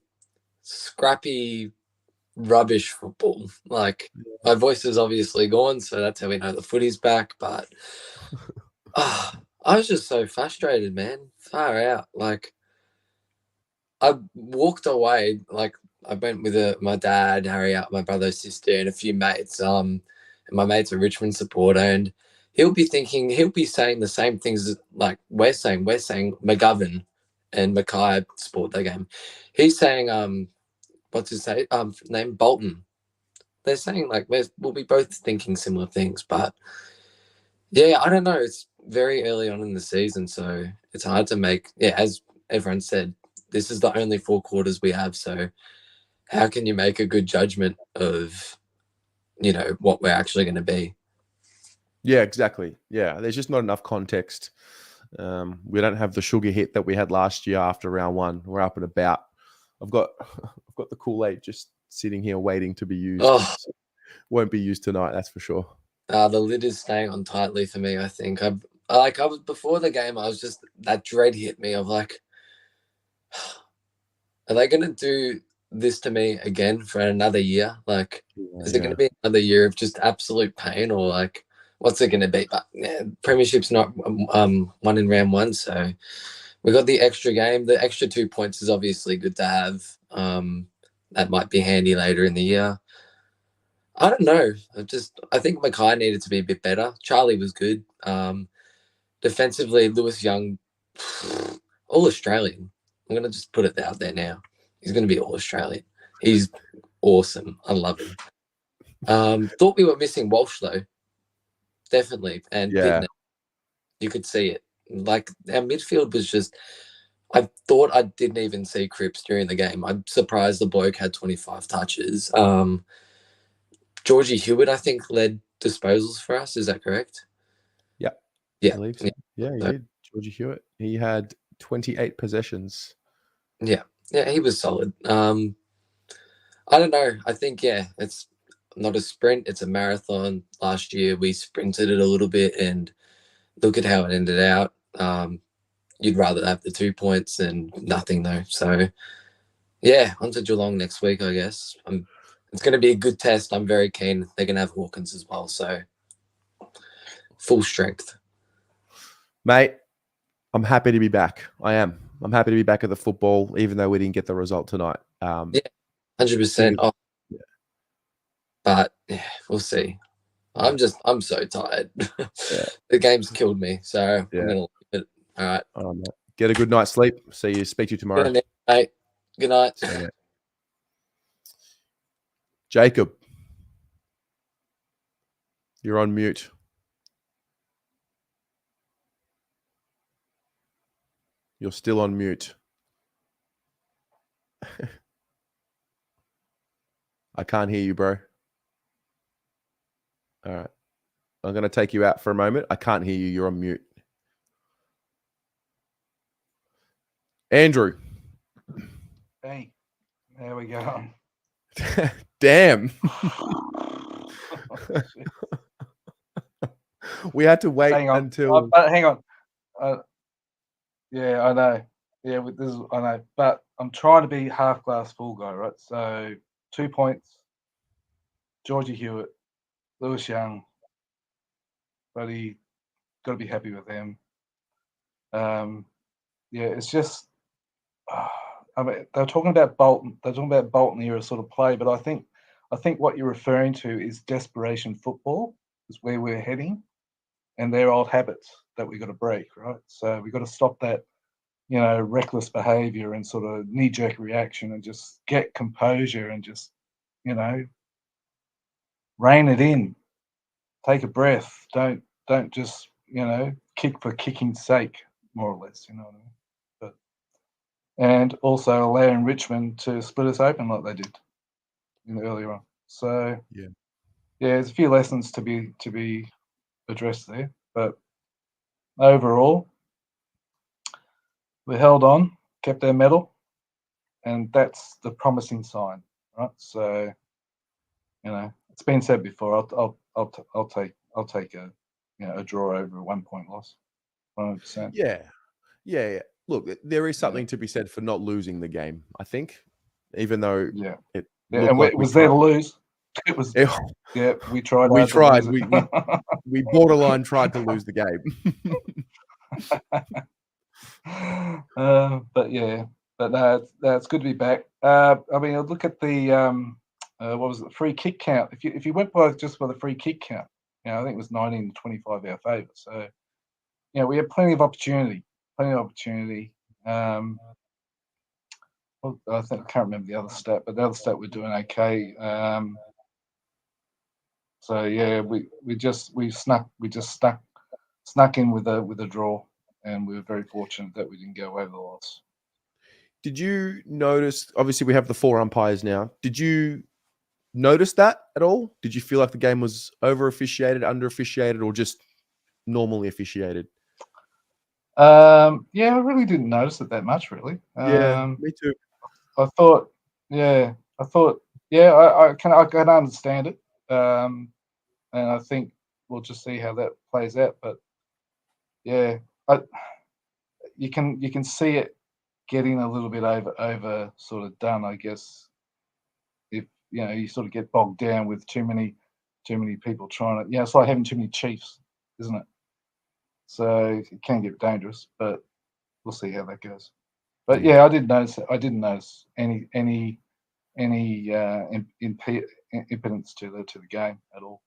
Speaker 14: scrappy, rubbish football. Like, my voice is obviously gone, so that's how we know the footy's back. But I was just so frustrated, man. Far out. Like, I walked away. Like, I went with my dad, Harry, my brother, sister, and a few mates. And my mate's a Richmond supporter, and he'll be saying the same things like we're saying. We're saying McGovern and Mackay sport that game. He's saying what's his name? Bolton. They're saying like we'll be both thinking similar things, but yeah, I don't know. It's very early on in the season, so it's hard to make. Yeah, as everyone said, this is the only 4 quarters we have. So how can you make a good judgment of, what we're actually going to be?
Speaker 1: Yeah, exactly. Yeah, there's just not enough context. We don't have the sugar hit that we had last year after round 1. We're up and about. I've got the Kool-Aid just sitting here waiting to be used.
Speaker 14: Oh.
Speaker 1: Won't be used tonight, that's for sure.
Speaker 14: The lid is staying on tightly for me, I think. I was before the game, I was just, that dread hit me of like, are they going to do this to me again for another year? Like, is it going to be another year of just absolute pain, or like, what's it going to be? But yeah, Premiership's not won in round 1, so we got the extra game. The extra 2 points is obviously good to have. That might be handy later in the year. I don't know. I think Mackay needed to be a bit better. Charlie was good. Defensively, Lewis Young, all Australian. I'm going to just put it out there now. He's going to be all Australian. He's awesome. I love him. Thought we were missing Walsh, though. Definitely. And Pitner, you could see it. Like, our midfield was just... I thought I didn't even see Cripps during the game. I'm surprised the bloke had 25 touches. Georgie Hewitt, I think, led disposals for us. Is that correct?
Speaker 1: Yeah.
Speaker 14: Yeah.
Speaker 1: I believe so. Yeah, he did. Georgie Hewitt. He had 28 possessions.
Speaker 14: Yeah, he was solid. I don't know. I think it's not a sprint; it's a marathon. Last year we sprinted it a little bit, and look at how it ended out. You'd rather have the 2 points than nothing, though. So, yeah, on to Geelong next week, I guess. It's going to be a good test. I'm very keen. They're going to have Hawkins as well, so full strength.
Speaker 1: Mate, I'm happy to be back. I am. I'm happy to be back at the football, even though we didn't get the result tonight.
Speaker 14: Yeah, 100%. Oh,
Speaker 1: yeah.
Speaker 14: But, yeah, we'll see. I'm so tired.
Speaker 1: Yeah.
Speaker 14: The game's killed me, so I'm
Speaker 1: Yeah.
Speaker 14: going to leave it. All right.
Speaker 1: Oh, mate. Get a good night's sleep. Speak to you tomorrow.
Speaker 14: Good night, mate. Good night.
Speaker 1: See you, mate. Jacob, you're on mute. You're still on mute. I can't hear you, bro. All right. I'm going to take you out for a moment. I can't hear you. You're on mute. Andrew.
Speaker 15: Hey, there we go.
Speaker 1: Damn. We had to wait until.
Speaker 15: Hang on. Yeah, I know. Yeah, I know. But I'm trying to be half glass full guy, right? So 2 points. Georgie Hewitt, Lewis Young. Buddy, got to be happy with them. Yeah, it's just. I mean, they're talking about Bolton. They're talking about Bolton era sort of play, but I think what you're referring to is desperation football, is where we're heading, and they're old habits that we've got to break, right? So we've got to stop that, reckless behaviour and sort of knee-jerk reaction, and just get composure and just, rein it in. Take a breath. Don't just, kick for kicking's sake, more or less. You know what I mean? And also allowing Richmond to split us open like they did earlier on. So yeah, there's a few lessons to be addressed there, but overall, we held on, kept our mettle, and that's the promising sign, right? So, it's been said before. I'll take a draw over a 1 point loss, 100%.
Speaker 1: Yeah. Look, there is something to be said for not losing the game, I think, even though it looked
Speaker 15: and
Speaker 1: like
Speaker 15: it was there to lose. It was we tried.
Speaker 1: We tried. We borderline tried to lose the game.
Speaker 15: But no, it's good to be back. I mean, look at the what was it, the free kick count? If you went by just by the free kick count, I think it was 19 to 25 our favour. So, we had plenty of opportunity. I think I can't remember the other stat, but the other stat we're doing okay. So yeah, we just snuck in with a draw, and we were very fortunate that we didn't go over the loss.
Speaker 1: Did you notice? Obviously, we have the 4 umpires now. Did you notice that at all? Did you feel like the game was over officiated, under officiated, or just normally officiated?
Speaker 15: Yeah, I really didn't notice it that much, really.
Speaker 1: Yeah, me too.
Speaker 15: I can understand it, and I think we'll just see how that plays out. But yeah, you can see it getting a little bit over sort of done, I guess. If you sort of get bogged down with too many people trying to, it's like having too many chiefs, isn't it? So it can get dangerous, but we'll see how that goes. But yeah, I didn't notice any impedance to the game at all.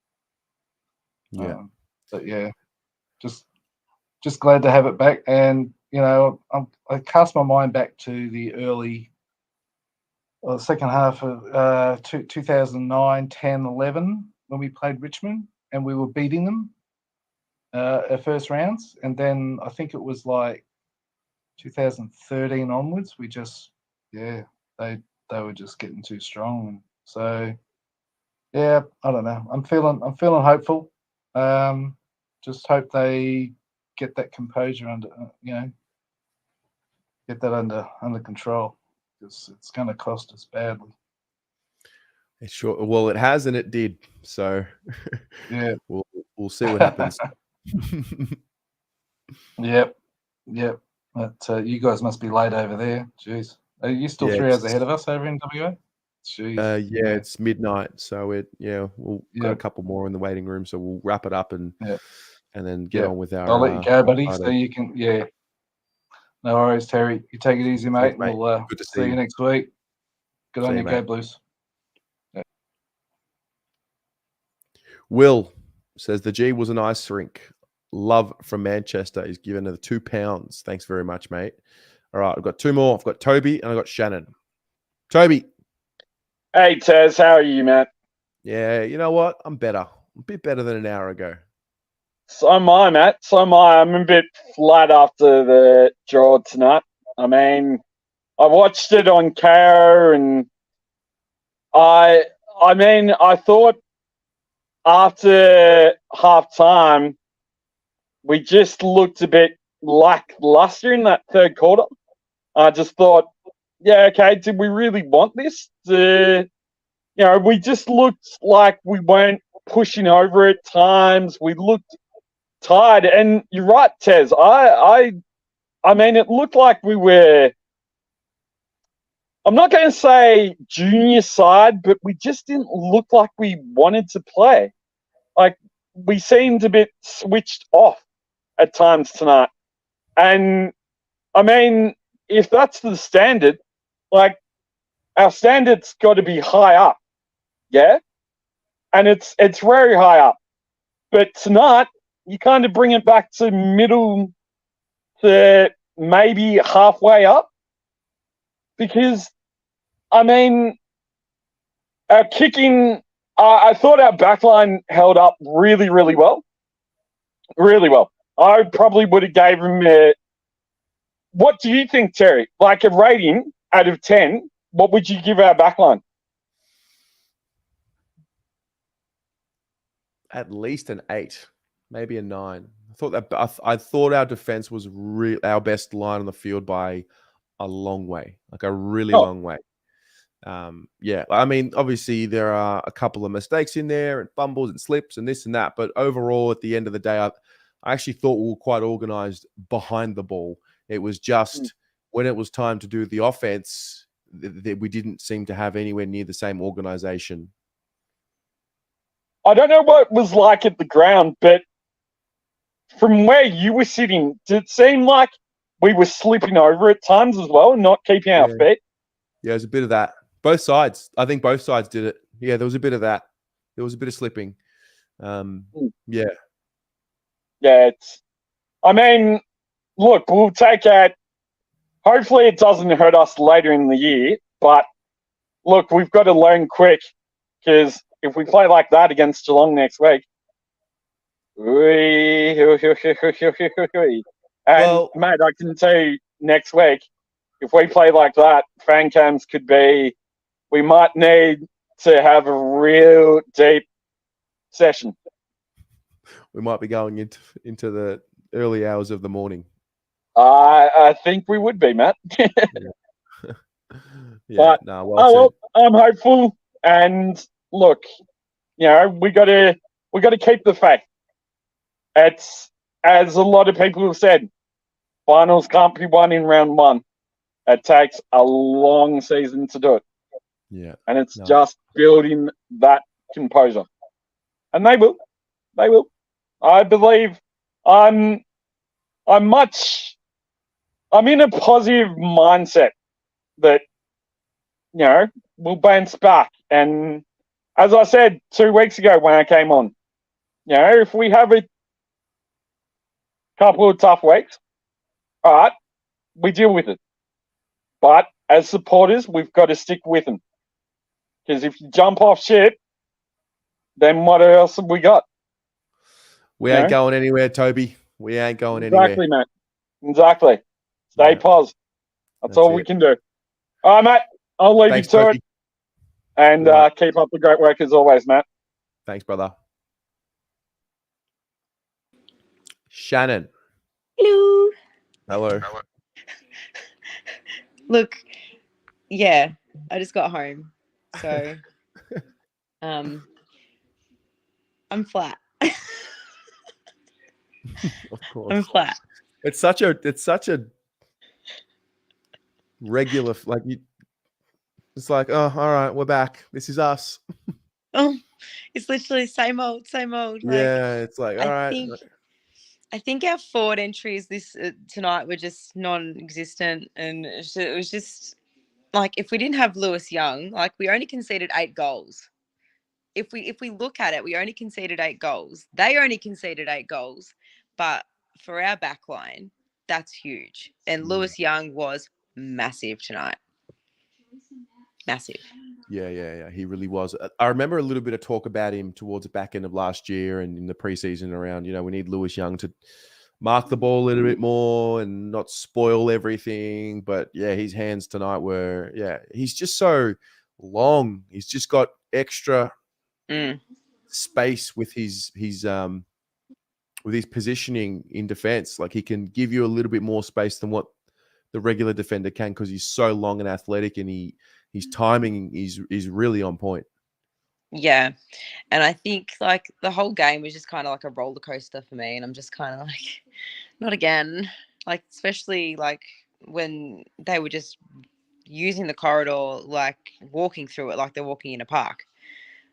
Speaker 1: Yeah.
Speaker 15: But yeah, just glad to have it back, and I cast my mind back to the early, second half of 2009, 10, 11 when we played Richmond and we were beating them at first rounds, and then I think it was like 2013 onwards, we just they were just getting too strong, and so yeah, I don't know. I'm feeling hopeful. Just hope they get that composure under, get that under control. It's going to cost us badly.
Speaker 1: It sure. Well, it has and it did. So
Speaker 15: yeah,
Speaker 1: we'll see what happens.
Speaker 15: Yep. But you guys must be late over there. Jeez, are you still 3 hours ahead of us over in WA? Jeez.
Speaker 1: It's midnight, so we'll got a couple more in the waiting room, so we'll wrap it up and then get on with our.
Speaker 15: I'll let you go, buddy. So you can, No worries, Terry. You take it easy, mate.
Speaker 1: Thanks, mate.
Speaker 15: We'll
Speaker 1: Good to
Speaker 15: see you next week. Good on you, Go Blues. Yeah.
Speaker 1: Will says the G was a nice rink. Love from Manchester. He's given her £2. Thanks very much, mate. All right, I've got two more. I've got Toby and I've got Shannon. Toby.
Speaker 16: Hey, Tez. How are you, man?
Speaker 1: Yeah, you know what? I'm better. A bit better than an hour ago.
Speaker 16: So am I, Matt. So am I. I'm a bit flat after the draw tonight. I mean, I watched it on KO and I thought after half time, we just looked a bit lackluster in that third quarter. I just thought, okay, did we really want this? We just looked like we weren't pushing over at times. We looked tired. And you're right, Tez. I mean, it looked like we were, I'm not going to say junior side, but we just didn't look like we wanted to play. Like, we seemed a bit switched off at times tonight. And, I mean, if that's the standard, like, our standard's got to be high up, yeah? And it's very high up. But tonight, you kind of bring it back to middle to maybe halfway up. Because, I mean, our kicking, I thought our backline held up really, really well. Really well. I probably would have gave him what do you think, Terry? Like a rating out of 10, what would you give our backline?
Speaker 1: At least an 8, maybe a 9. I thought our defense was our best line on the field by a long way, like a really long way. I mean, obviously there are a couple of mistakes in there and fumbles and slips and this and that, but overall, at the end of the day, I actually thought we were quite organized behind the ball. It was just when it was time to do the offense, we didn't seem to have anywhere near the same organization.
Speaker 16: I don't know what it was like at the ground, but from where you were sitting, did it seem like we were slipping over at times as well and not keeping our feet?
Speaker 1: Yeah, there's a bit of that. Both sides. I think both sides did it. Yeah, there was a bit of that. There was a bit of slipping. Yeah.
Speaker 16: Yeah, I mean, look, we'll take it. Hopefully it doesn't hurt us later in the year. But, look, we've got to learn quick because if we play like that against Geelong next week, and, mate, I can tell you next week, if we play like that, fan cams could be, we might need to have a real deep session.
Speaker 1: We might be going into the early hours of the morning.
Speaker 16: I think we would be, Matt.
Speaker 1: Well
Speaker 16: I'm hopeful, and look, we got to keep the faith. It's, as a lot of people have said, finals can't be won in round one. It takes a long season to do it.
Speaker 1: Yeah,
Speaker 16: and it's just building that composure, and they will. They will. I believe. I'm in a positive mindset that we'll bounce back. And as I said 2 weeks ago when I came on, if we have a couple of tough weeks, all right, we deal with it. But as supporters, we've got to stick with them. Because if you jump off ship, then what else have we got?
Speaker 1: We ain't going anywhere, Toby. We ain't going anywhere.
Speaker 16: Exactly, mate. Exactly. Stay pos. That's all we can do. All right, Matt. I'll leave you to it. And keep up the great work as always, Matt.
Speaker 1: Thanks, brother. Shannon.
Speaker 17: Hello.
Speaker 1: Hello.
Speaker 17: Look, yeah, I just got home, so I'm flat.
Speaker 1: Of course.
Speaker 17: I'm flat.
Speaker 1: It's such a regular, like you. It's like, oh, all right, we're back. This is us.
Speaker 17: Oh, it's literally same old, same old. Like,
Speaker 1: Yeah, it's like, all right.
Speaker 17: I think our forward entries this tonight were just non-existent, and it was just like if we didn't have Lewis Young, like we only conceded 8 goals. If we look at it, we only conceded 8 goals. They only conceded 8 goals, but for our backline, that's huge. And Lewis Young was massive tonight. Massive.
Speaker 1: Yeah. He really was. I remember a little bit of talk about him towards the back end of last year and in the preseason around, we need Lewis Young to mark the ball a little bit more and not spoil everything. But yeah, his hands tonight were, he's just so long. He's just got extra space with his positioning in defense. Like he can give you a little bit more space than what the regular defender can because he's so long and athletic, and his timing is really on point.
Speaker 17: Yeah. And I think like the whole game was just kind of like a roller coaster for me. And I'm just kind of like, not again. Like, especially like when they were just using the corridor, like walking through it like they're walking in a park.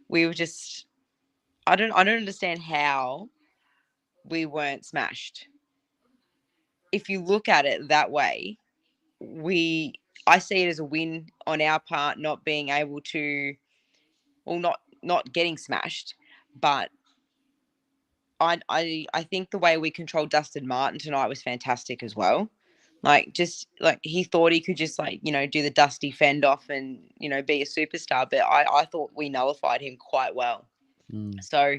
Speaker 17: We were just, I don't understand how we weren't smashed. If you look at it that way, I see it as a win on our part, not being able to, well, not getting smashed, but I think the way we controlled Dustin Martin tonight was fantastic as well. Like, just like he thought he could just like, do the dusty fend off and, be a superstar. But I thought we nullified him quite well. So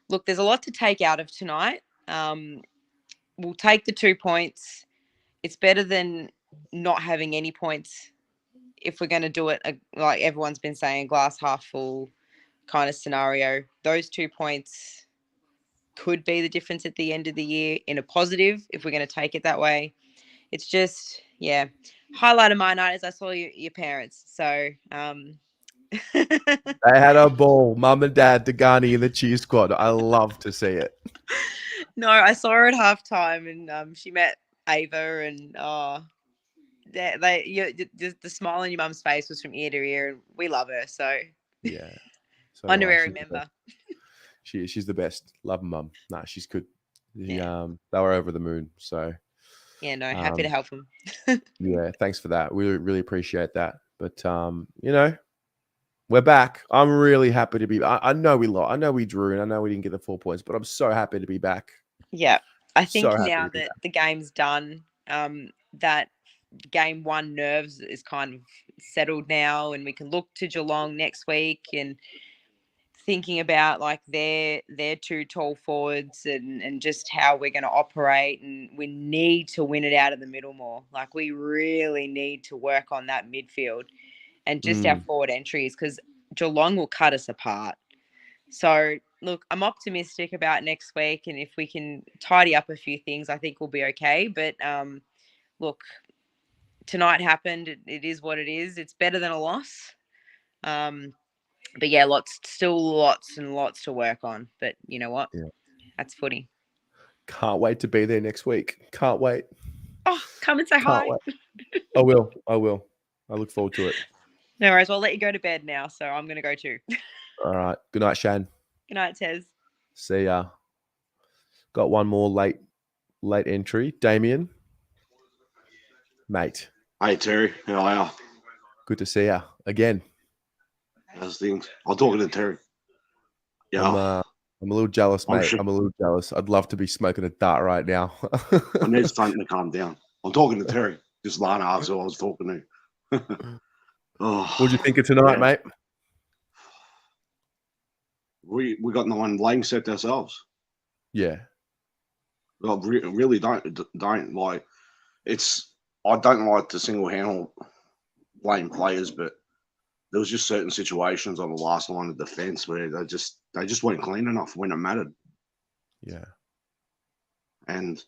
Speaker 17: look, there's a lot to take out of tonight. We'll take the 2 points. It's better than not having any points if we're going to do it, like everyone's been saying, glass half full kind of scenario. Those 2 points could be the difference at the end of the year in a positive if we're going to take it that way. It's just, highlight of my night is I saw your parents. So
Speaker 1: they had a ball. Mum and Dad, Degani in the cheer squad. I love to see it.
Speaker 17: No, I saw her at halftime, and she met Ava, and the smile on your mum's face was from ear to ear, and we love her. So
Speaker 1: yeah, so
Speaker 17: honorary member.
Speaker 1: She's the best. Love Mum. Nah, she's good. They were over the moon. So
Speaker 17: happy to help them.
Speaker 1: Yeah, thanks for that. We really appreciate that. But we're back. I'm really happy to be. I know we lost. I know we drew, and I know we didn't get the 4 points. But I'm so happy to be back.
Speaker 17: Yeah, I think now that the game's done, that game 1 nerves is kind of settled now, and we can look to Geelong next week and thinking about like their 2 tall forwards and just how we're going to operate, and we need to win it out of the middle more. Like we really need to work on that midfield and just our forward entries, because Geelong will cut us apart. So look, I'm optimistic about next week, and if we can tidy up a few things, I think we'll be okay. But look, tonight happened. It is what it is. It's better than a loss. But yeah, lots and lots to work on. But you know what?
Speaker 1: Yeah.
Speaker 17: That's footy.
Speaker 1: Can't wait to be there next week. Can't wait.
Speaker 17: Oh, come and say hi.
Speaker 1: I will. I look forward to it.
Speaker 17: No worries. I'll let you go to bed now. So I'm going to go too.
Speaker 1: All right. Good night, Shane.
Speaker 17: Good night, Tez.
Speaker 1: See ya. Got one more late entry. Damien. Mate.
Speaker 18: Hey, Terry. How are you?
Speaker 1: Good to see ya again.
Speaker 18: How's things? I'm talking to Terry. Yeah.
Speaker 1: I'm a little jealous, mate. I'm a little jealous. I'd love to be smoking a dart right now.
Speaker 18: I need something to calm down. I'm talking to Terry. Just Lana asked who I was talking to.
Speaker 1: What'd you think of tonight, mate?
Speaker 18: We got 9 laying set ourselves.
Speaker 1: Yeah.
Speaker 18: I really don't like. I don't like to single handle blame players, but there was just certain situations on the last line of defense where they just weren't clean enough when it mattered.
Speaker 1: Yeah.
Speaker 18: And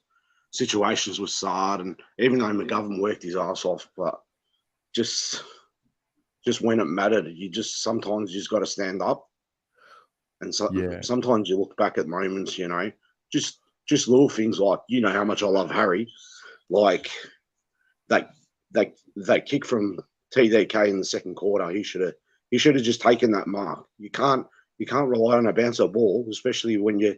Speaker 18: situations with Sard, and even though McGovern worked his ass off, but just when it mattered, sometimes you just got to stand up. And so sometimes you look back at moments, just little things like, how much I love Harry, like that kick from TDK in the second quarter. He should have just taken that mark. You can't rely on a bouncer ball, especially when the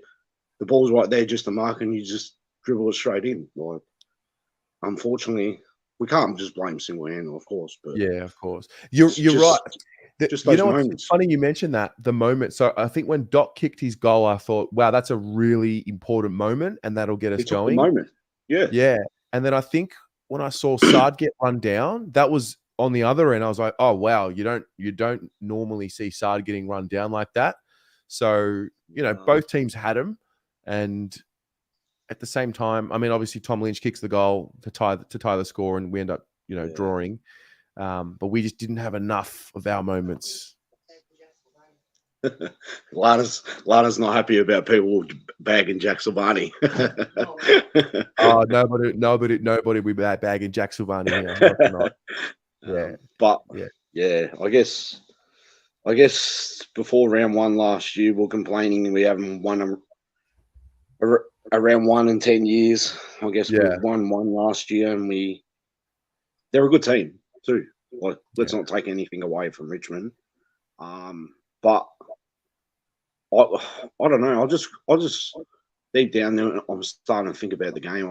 Speaker 18: ball's right there just to mark and you just dribble it straight in. Like, unfortunately, we can't just blame single handed, of course. But
Speaker 1: yeah, of course, you're right.
Speaker 18: Just those moments.
Speaker 1: It's funny you mentioned that, the moment. So I think when Doc kicked his goal, I thought, wow, that's a really important moment, and that'll get us going.
Speaker 18: The moment,
Speaker 1: yeah. And then I think when I saw Sard get run down, that was on the other end. I was like, oh wow, you don't normally see Sard getting run down like that. So both teams had him, and at the same time, I mean, obviously Tom Lynch kicks the goal to tie the score, and we end up drawing. But we just didn't have enough of our moments.
Speaker 18: Lana's not happy about people bagging Jack Silvani.
Speaker 1: Oh, nobody be bagging Jack Silvani here. Not. Yeah,
Speaker 18: but I guess before round one last year, we're complaining we haven't won a round one in 10 years. I guess we won one last year, and they're a good team too. Like, let's not take anything away from Richmond. But I don't know. I just deep down there, I'm starting to think about the game.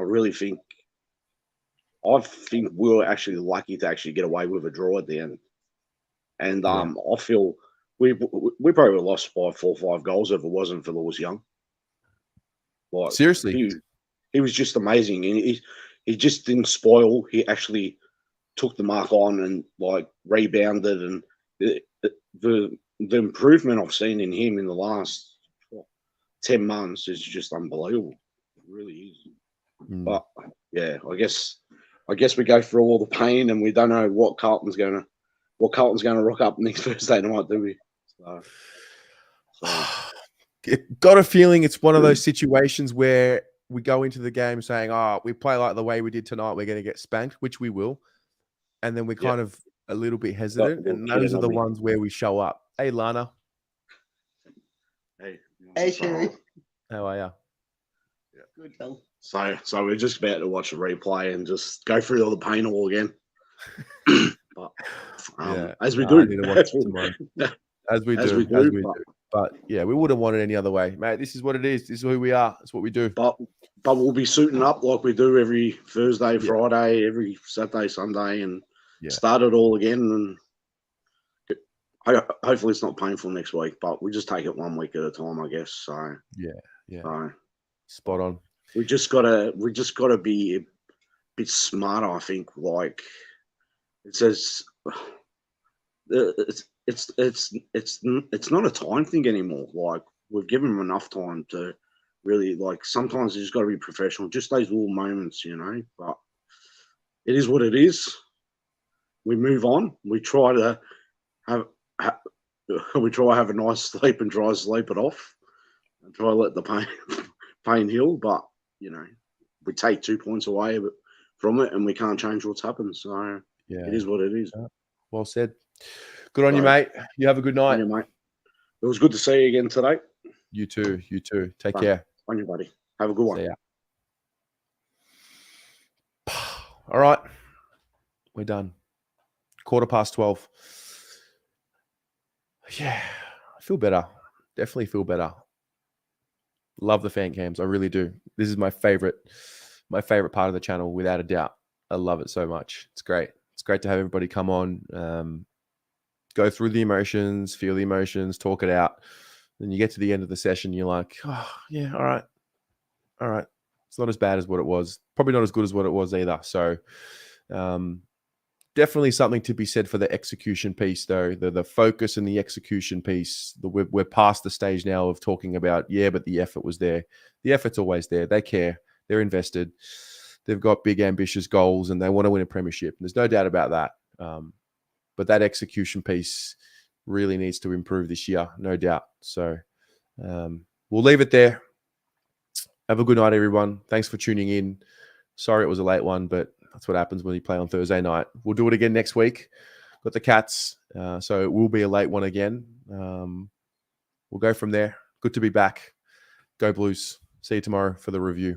Speaker 18: I think we were actually lucky to actually get away with a draw at the end. And I feel we probably would have lost by 4 or 5 goals if it wasn't for Lewis Young. Like,
Speaker 1: seriously,
Speaker 18: he was just amazing, and he just didn't spoil. He actually took the mark on and like rebounded, and the improvement I've seen in him in the last 10 months is just unbelievable. It really is. But yeah, I guess we go through all the pain, and we don't know what Carlton's going to rock up next Thursday night, do we? So.
Speaker 1: Got a feeling it's one of those situations where we go into the game saying, "Oh, we play like the way we did tonight, we're going to get spanked," which we will, and then we're kind of a little bit hesitant, and those are the ones where we show up. Hey, Lana.
Speaker 19: Hey, Sherry.
Speaker 1: How are you?
Speaker 19: Yeah. Good, Phil.
Speaker 18: So we're just about to watch a replay and just go through all the pain all again. But as we do,
Speaker 1: as we do. But yeah, we wouldn't want it any other way, mate. This is what it is. This is who we are. It's what we do.
Speaker 18: But we'll be suiting up like we do every Thursday, Friday, every Saturday, Sunday, and start it all again. And hopefully it's not painful next week, but we just take it one week at a time, I guess. So
Speaker 1: yeah, spot on.
Speaker 18: We just gotta be a bit smarter, I think. Like it says, it's not a time thing anymore. Like, we've given them enough time to really, like, sometimes you just got to be professional. Just those little moments, But it is what it is. We move on. We try to have a nice sleep and try to sleep it off, and try to let the pain heal. But we take 2 points away from it, and we can't change what's happened. So it is what it is.
Speaker 1: Well said. Good on you, mate. You have a good night.
Speaker 18: On you, mate. It was good to see you again today.
Speaker 1: You too. Take care.
Speaker 18: On you, buddy. Have a good one.
Speaker 1: See ya. All right. We're done. 12:15. Yeah. I feel better. Definitely feel better. Love the fan cams. I really do. This is my favorite part of the channel, without a doubt. I love it so much. It's great. It's great to have everybody come on, go through the emotions, feel the emotions, talk it out. Then you get to the end of the session, you're like, oh, yeah, all right. It's not as bad as what it was. Probably not as good as what it was either. So definitely something to be said for the execution piece, though. The focus and the execution piece. We're past the stage now of talking about, but the effort was there. The effort's always there. They care. They're invested. They've got big, ambitious goals, and they want to win a premiership. There's no doubt about that. But that execution piece really needs to improve this year, no doubt. So we'll leave it there. Have a good night, everyone. Thanks for tuning in. Sorry it was a late one, but that's what happens when you play on Thursday night. We'll do it again next week. Got the Cats, so it will be a late one again. We'll go from there. Good to be back. Go Blues. See you tomorrow for the review.